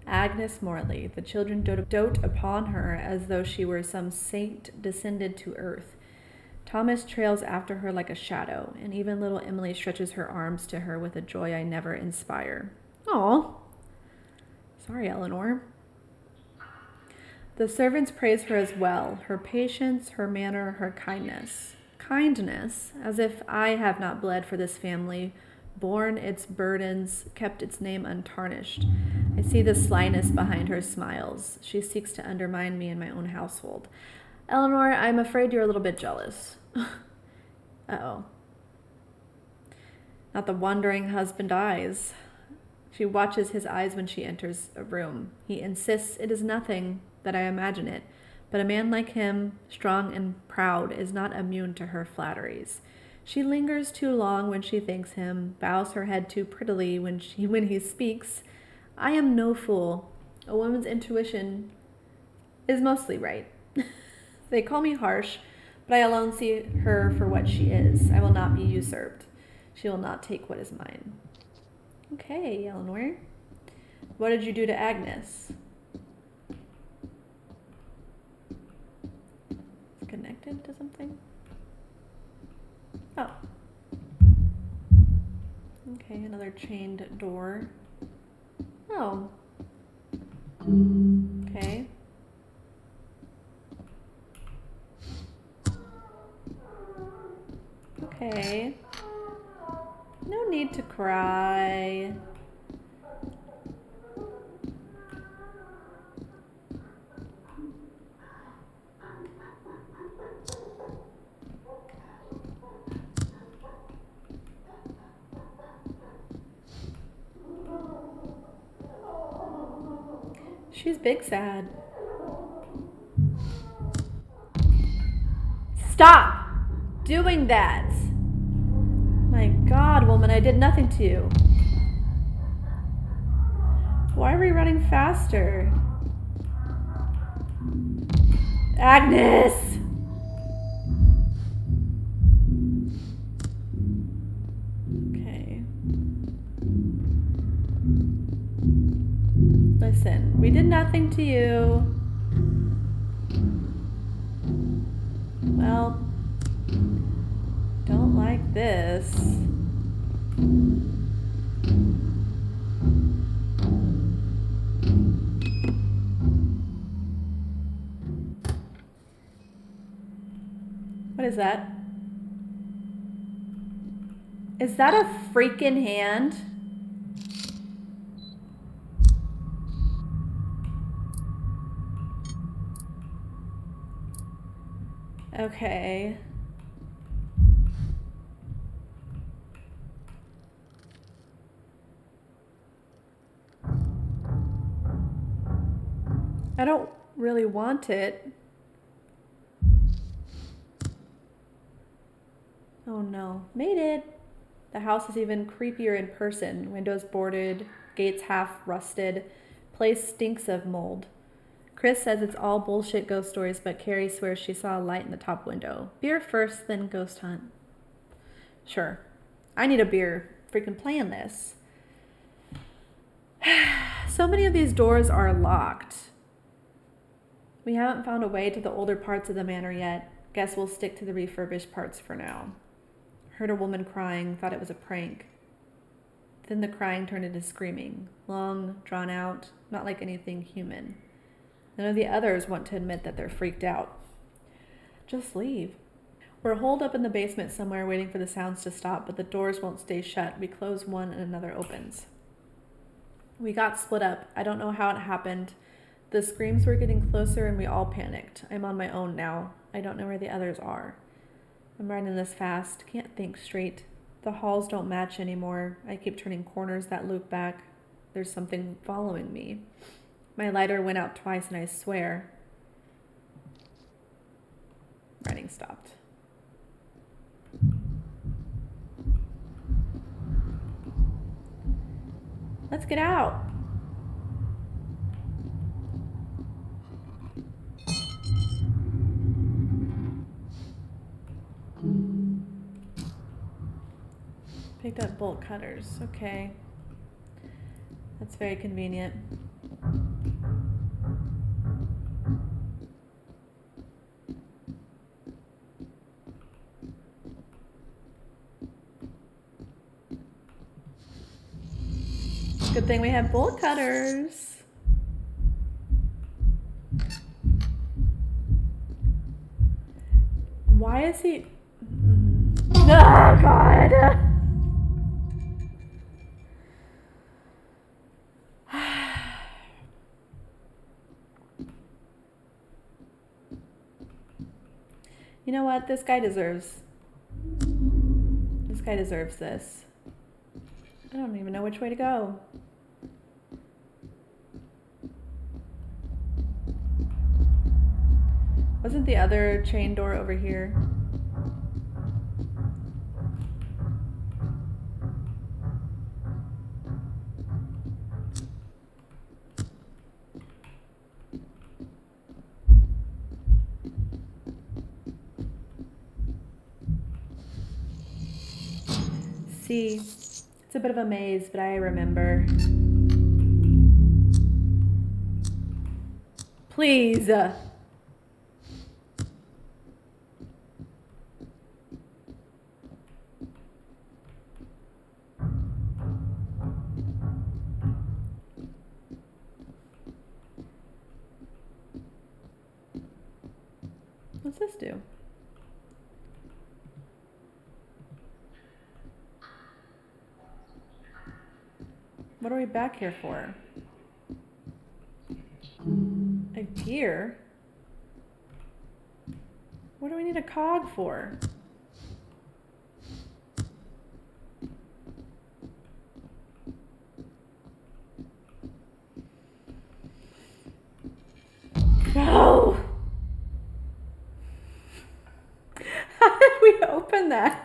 Agnes Morley. The children dote upon her as though she were some saint descended to earth. Thomas trails after her like a shadow, and even little Emily stretches her arms to her with a joy I never inspire. Aw. Sorry, Eleanor. The servants praise her as well, her patience, her manner, her kindness. Kindness, as if I have not bled for this family borne its burdens, kept its name untarnished. I see the slyness behind her smiles. She seeks to undermine me in my own household. Eleanor, I'm afraid you're a little bit jealous. Uh-oh. Not the wandering husband eyes. She watches his eyes when she enters a room. He insists it is nothing, that I imagine it. But a man like him, strong and proud, is not immune to her flatteries. She lingers too long when she thanks him, bows her head too prettily when he speaks. I am no fool. A woman's intuition is mostly right. They call me harsh, but I alone see her for what she is. I will not be usurped. She will not take what is mine. Okay, Eleanor. What did you do to Agnes? It's connected to something? Oh. Okay, another chained door. Oh. Okay. Okay. No need to cry. She's big sad. Stop doing that. My God, woman, I did nothing to you. Why are we running faster? Agnes! Okay. Listen, we did nothing to you. Well, don't like this. What is that? Is that a freaking hand? Okay. I don't really want it. Oh no. Made it. The house is even creepier in person. Windows boarded, gates half rusted. Place stinks of mold. Chris says it's all bullshit ghost stories, but Carrie swears she saw a light in the top window. Beer first, then ghost hunt. Sure. I need a beer. Freaking playing this. So many of these doors are locked. We haven't found a way to the older parts of the manor yet. Guess we'll stick to the refurbished parts for now. Heard a woman crying, thought it was a prank. Then the crying turned into screaming. Long, drawn out, not like anything human. None of the others want to admit that they're freaked out. Just leave. We're holed up in the basement somewhere waiting for the sounds to stop, but the doors won't stay shut. We close one and another opens. We got split up. I don't know how it happened. The screams were getting closer and we all panicked. I'm on my own now. I don't know where the others are. I'm riding this fast. Can't think straight. The halls don't match anymore. I keep turning corners that loop back. There's something following me. My lighter went out twice and I swear. Writing stopped. Let's get out. Picked up bolt cutters. Okay. That's very convenient. Good thing we have bolt cutters. Why is he... Oh, God. You know what? This guy deserves this. I don't even know which way to go. Wasn't the other chain door over here? See, it's a bit of a maze, but I remember. Please. What's this do? What are we back here for? A gear? What do we need a cog for? No! How did we open that?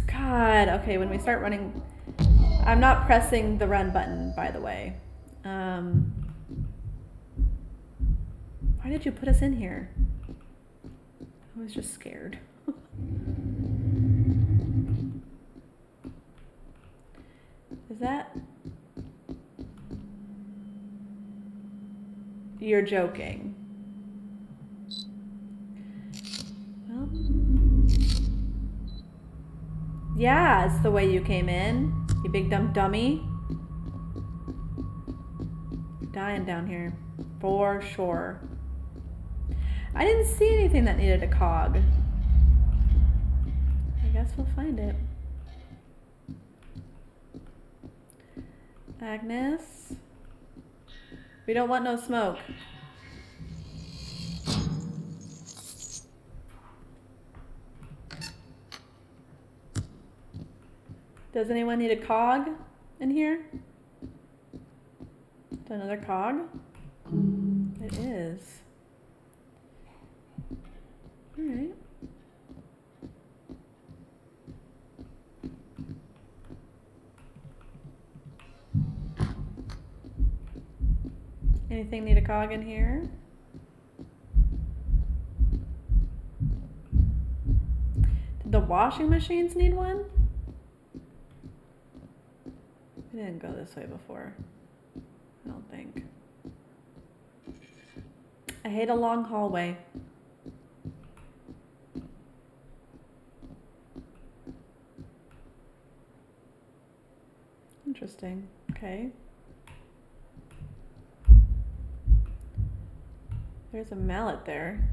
God, okay, when we start running, I'm not pressing the run button, by the way. Why did you put us in here? I was just scared. Is that... You're joking. Well... Yeah, it's the way you came in, you big dumb dummy. You're dying down here, for sure. I didn't see anything that needed a cog. I guess we'll find it. Agnes? We don't want no smoke. Does anyone need a cog in here? Is another cog? It is. Alright. Anything need a cog in here? Did the washing machines need one? We didn't go this way before. I don't think. I hate a long hallway. Interesting. Okay. There's a mallet there.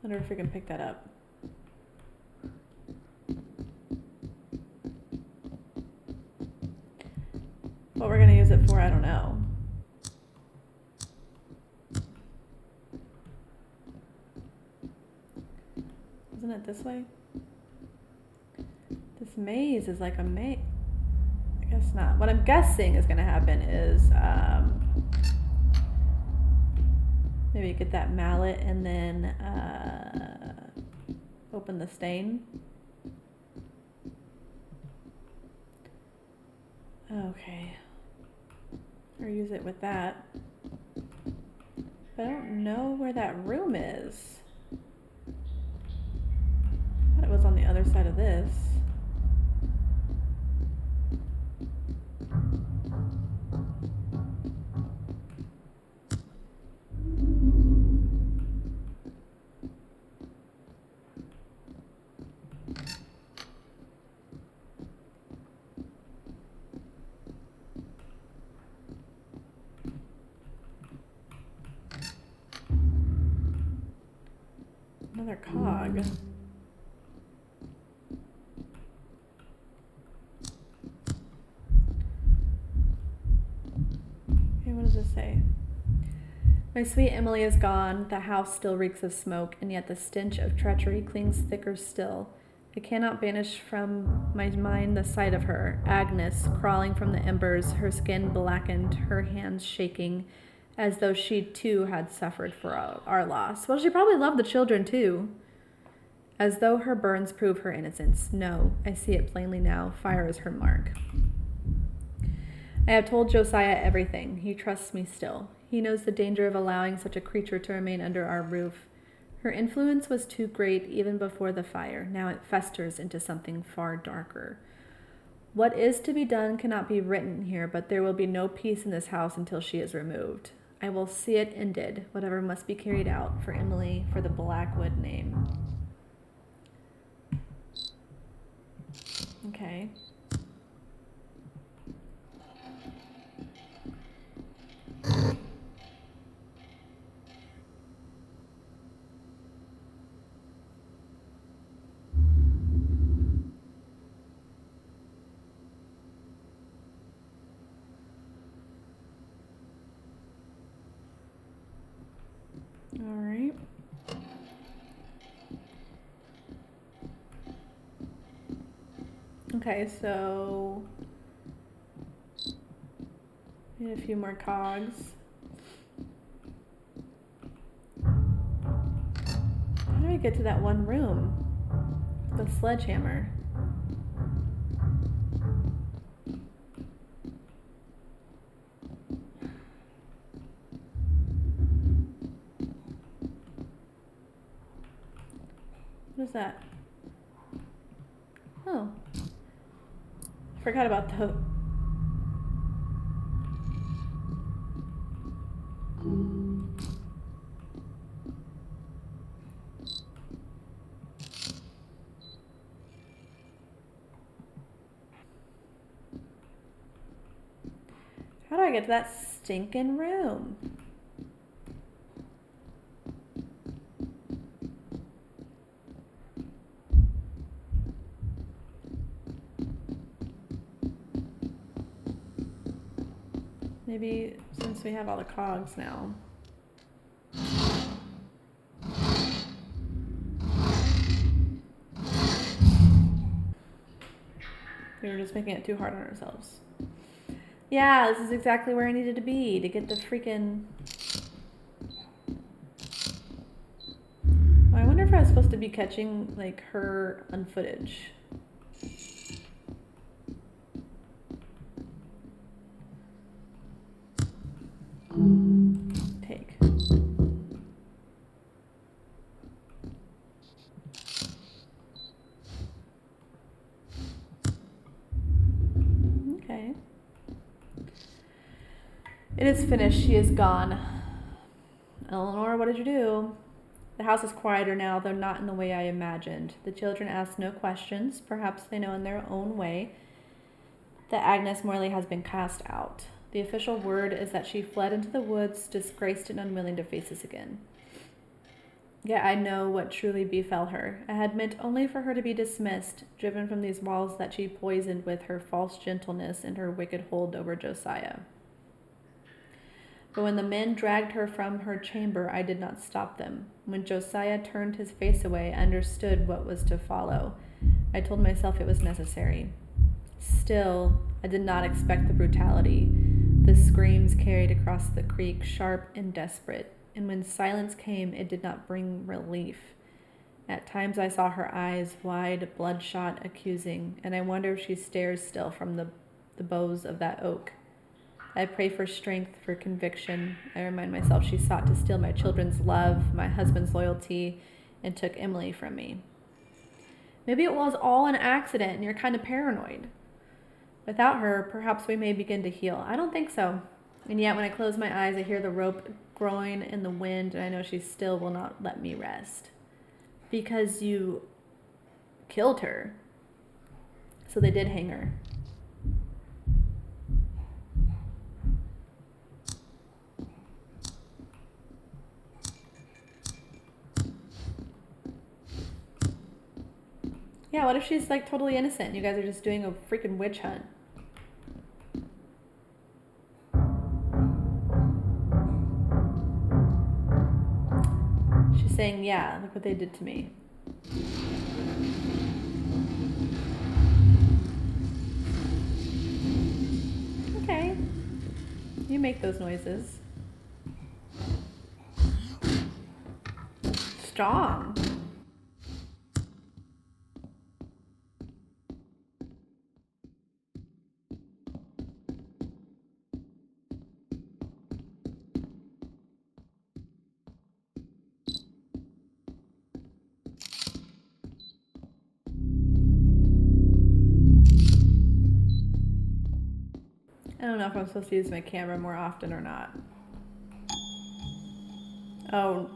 Wonder if we can pick that up. What we're gonna use it for, I don't know. Isn't it this way? This maze is like a maze. I guess not. What I'm guessing is gonna happen is maybe get that mallet and then open the stain. Okay. Or use it with that. But I don't know where that room is. I thought it was on the other side of this. Another cog. My sweet Emily is gone. The house still reeks of smoke, and yet the stench of treachery clings thicker still. I cannot banish from my mind the sight of her, Agnes, crawling from the embers, her skin blackened, her hands shaking, as though she too had suffered for our loss. Well, she probably loved the children too. As though her burns prove her innocence. No, I see it plainly now. Fire is her mark. I have told Josiah everything. He trusts me still. He knows the danger of allowing such a creature to remain under our roof. Her influence was too great even before the fire. Now it festers into something far darker. What is to be done cannot be written here, but there will be no peace in this house until she is removed. I will see it ended, whatever must be carried out, for Emily, for the Blackwood name. Okay. All right. Okay, so need a few more cogs. How do I get to that one room? The sledgehammer. What is that? Oh. Forgot about the... How do I get to that stinking room? Maybe since we have all the cogs now. We were just making it too hard on ourselves. Yeah, this is exactly where I needed to be to get the freaking... I wonder if I was supposed to be catching, like, her on footage. Take. Okay. It is finished. She is gone. Eleanor, what did you do? The house is quieter now, though not in the way I imagined. The children ask no questions. Perhaps they know in their own way that Agnes Morley has been cast out. The official word is that she fled into the woods, disgraced and unwilling to face us again. Yet I know what truly befell her. I had meant only for her to be dismissed, driven from these walls that she poisoned with her false gentleness and her wicked hold over Josiah. But when the men dragged her from her chamber, I did not stop them. When Josiah turned his face away, I understood what was to follow. I told myself it was necessary. Still, I did not expect the brutality. The screams carried across the creek, sharp and desperate, and when silence came, it did not bring relief. At times I saw her eyes, wide, bloodshot, accusing, and I wonder if she stares still from the boughs of that oak. I pray for strength, for conviction. I remind myself she sought to steal my children's love, my husband's loyalty, and took Emily from me. Maybe it was all an accident and you're kind of paranoid. Without her, perhaps we may begin to heal. I don't think so. And yet when I close my eyes, I hear the rope growing in the wind, and I know she still will not let me rest. Because you killed her. So they did hang her. Yeah, what if she's like totally innocent and you guys are just doing a freaking witch hunt? saying, yeah, look what they did to me. Okay. You make those noises. Strong. I don't know if I'm supposed to use my camera more often or not. Oh.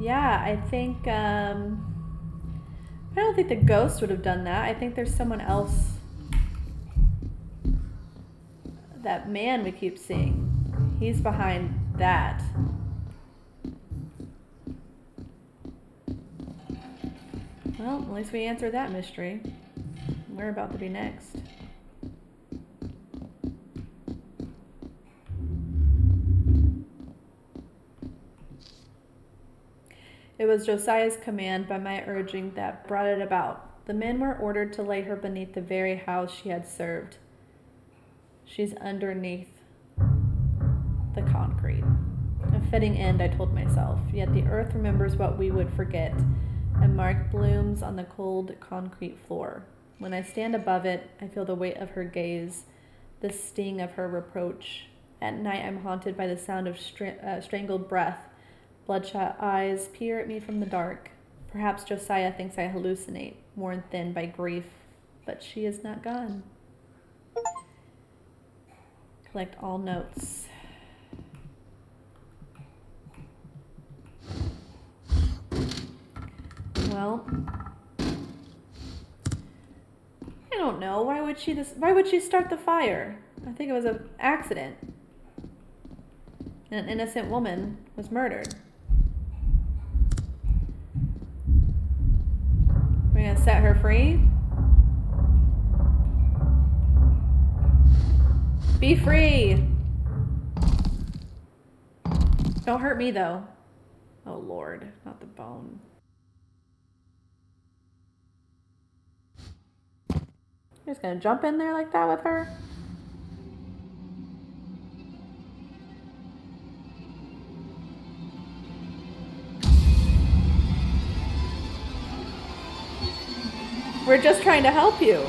Yeah, I think, I don't think the ghost would have done that. I think there's someone else. That man we keep seeing. He's behind that. Well, at least we answered that mystery. We're about to be next. It was Josiah's command by my urging that brought it about. The men were ordered to lay her beneath the very house she had served. She's underneath the concrete. A fitting end, I told myself. Yet the earth remembers what we would forget. A mark blooms on the cold concrete floor. When I stand above it, I feel the weight of her gaze, the sting of her reproach. At night, I'm haunted by the sound of strangled breath. Bloodshot eyes peer at me from the dark. Perhaps Josiah thinks I hallucinate, worn thin by grief, but she is not gone. Collect all notes. Well, I don't know. Why would she start the fire? I think it was an accident. And an innocent woman was murdered. We're gonna set her free? Be free! Don't hurt me though. Oh Lord, not the bone. You're just gonna jump in there like that with her? We're just trying to help you.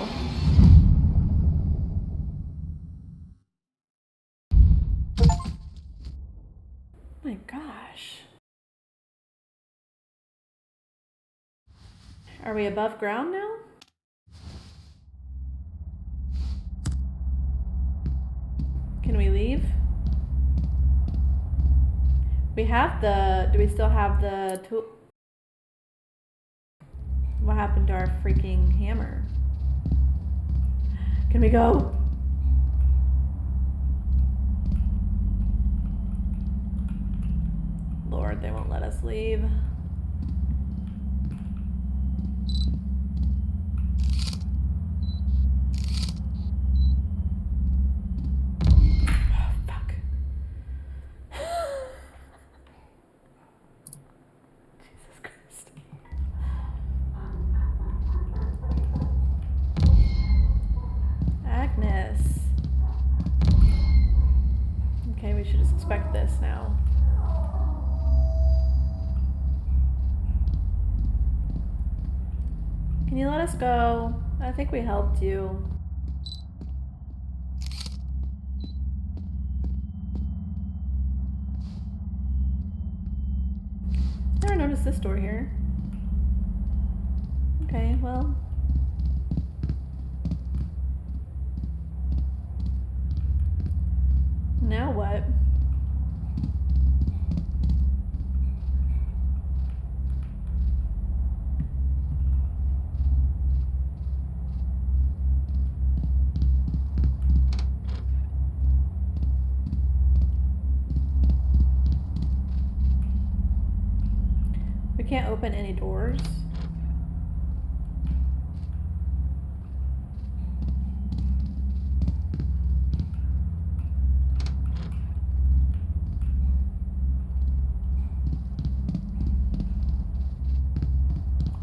My gosh. Are we above ground now? Can we leave? We have the... Do we still have the tool? What happened to our freaking hammer? Can we go? Lord, they won't let us leave. Okay, we should just expect this now. Can you let us go? I think we helped you. Never noticed this door here. Okay, well. Now what? We can't open any doors.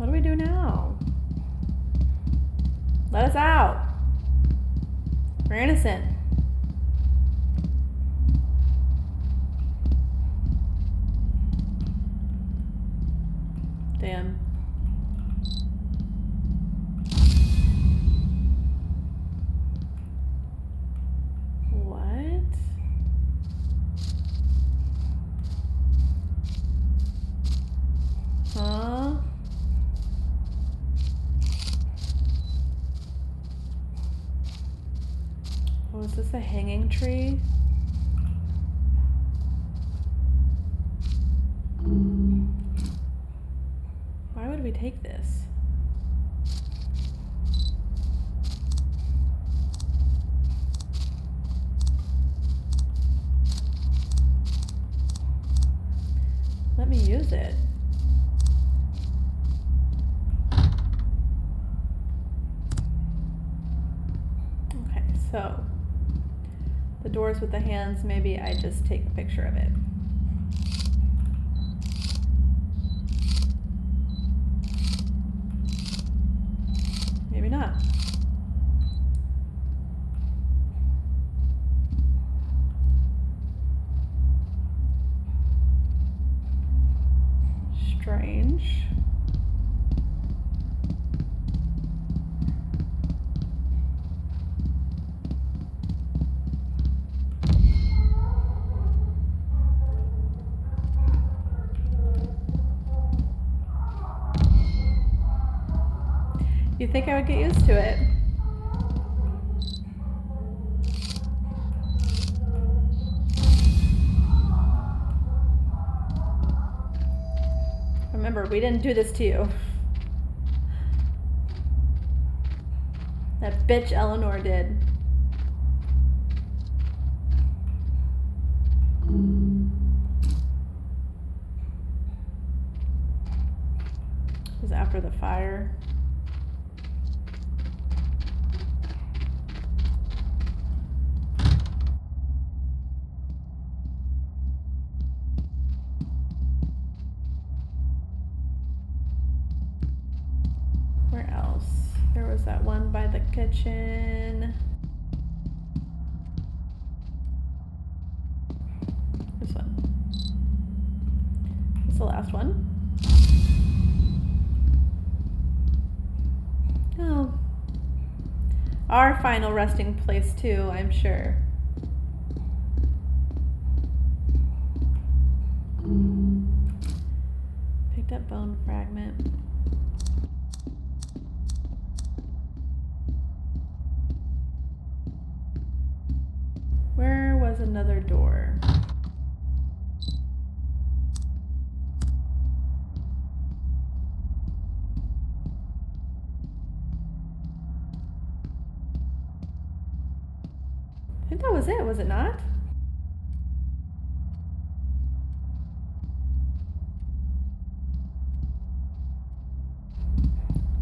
What do we do now? Let us out. We're innocent. Damn. What? Huh? Oh, is this a hanging tree? Why would we take this? Let me use it. Okay, so the doors with the hands, maybe I just take a picture of it. Maybe not. Strange. You'd think I would get used to it. Remember, we didn't do this to you. That bitch Eleanor did. It was after the fire. Where else? There was that one by the kitchen. This one. This is the last one. Oh. Our final resting place too, I'm sure. Picked up bone fragment. Where was another door? I think that was it, was it not?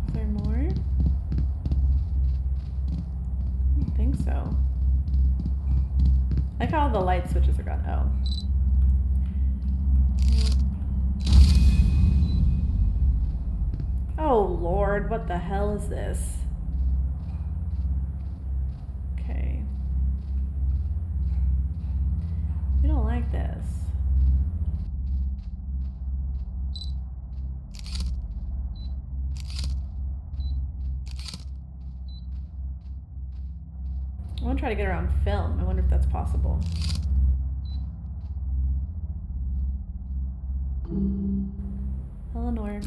Is there more? I don't think so. I like how all the light switches are gone. Oh. Oh Lord, what the hell is this? Okay. We don't like this. I want to try to get her on film. I wonder if that's possible. Eleanor.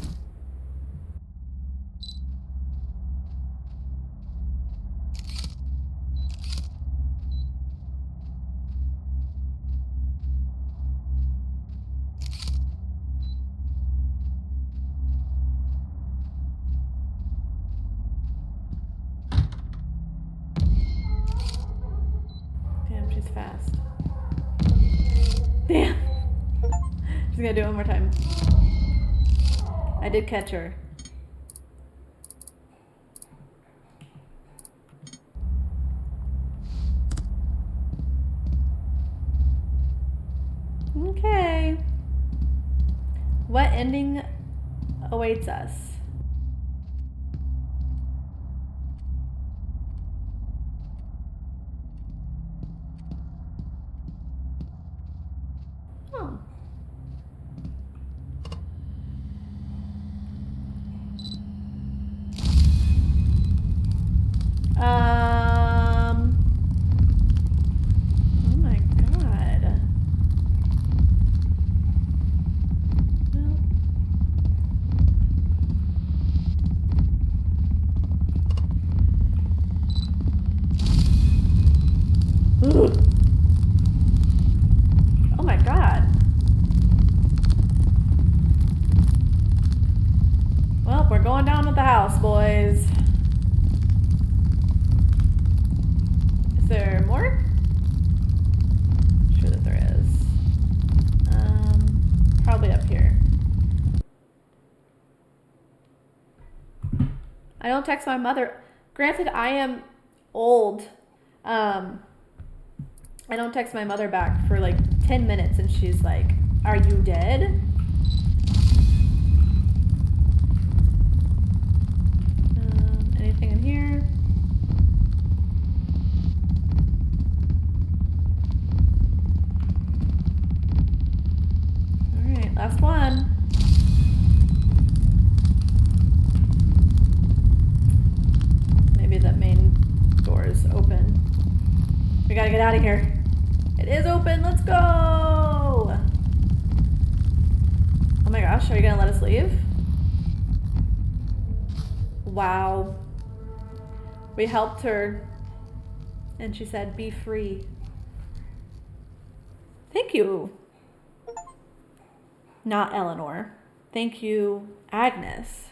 Damn, she's fast. Damn. She's gonna do it one more time. I did catch her. Okay. What ending awaits us? going down with the house, boys. Is there more? I'm sure that there is. Probably up here. I don't text my mother. Granted, I am old. I don't text my mother back for like 10 minutes and she's like, "Are you dead?" Anything in here? All right, last one. Maybe the main door is open. We gotta get out of here. It is open, let's go! Oh my gosh, are you gonna let us leave? Wow. We helped her. And she said, "Be free." Thank you. Not Eleanor. Thank you, Agnes.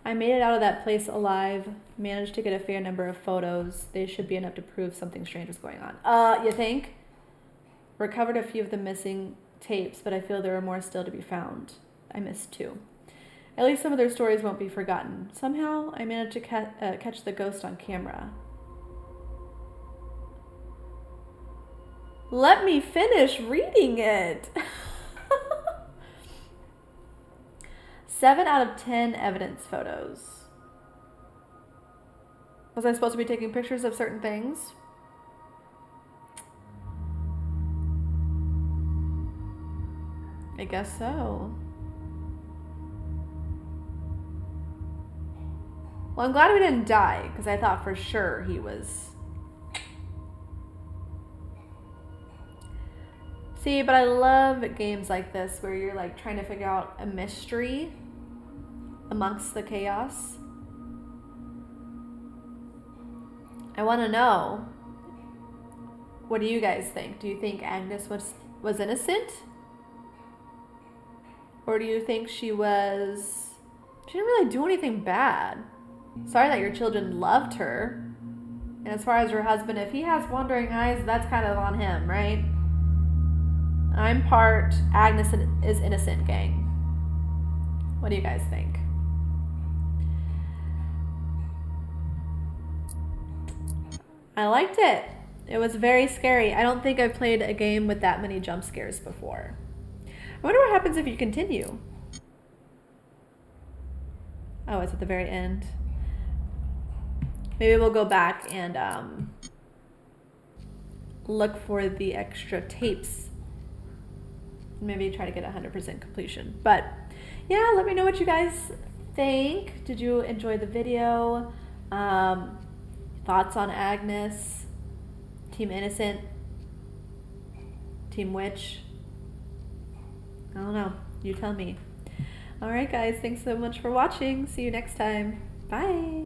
I made it out of that place alive. Managed to get a fair number of photos. They should be enough to prove something strange was going on. You think? Recovered a few of the missing tapes, but I feel there are more still to be found. I missed 2. At least some of their stories won't be forgotten. Somehow, I managed to catch the ghost on camera. Let me finish reading it! 7 out of 10 evidence photos. Was I supposed to be taking pictures of certain things? I guess so. Well, I'm glad we didn't die, because I thought for sure he was... See, but I love games like this where you're like trying to figure out a mystery amongst the chaos. I want to know, what do you guys think? Do you think Agnes was innocent? Or do you think she didn't really do anything bad? Sorry that your children loved her. And as far as her husband, if he has wandering eyes, that's kind of on him, right? I'm part Agnes is innocent gang. What do you guys think? I liked it. It was very scary. I don't think I've played a game with that many jump scares before. I wonder what happens if you continue. Oh, it's at the very end. Maybe we'll go back and look for the extra tapes. Maybe try to get 100% completion. But yeah, let me know what you guys think. Did you enjoy the video? Thoughts on Agnes? Team Innocent? Team Witch? I don't know. You tell me. Alright guys, thanks so much for watching. See you next time. Bye.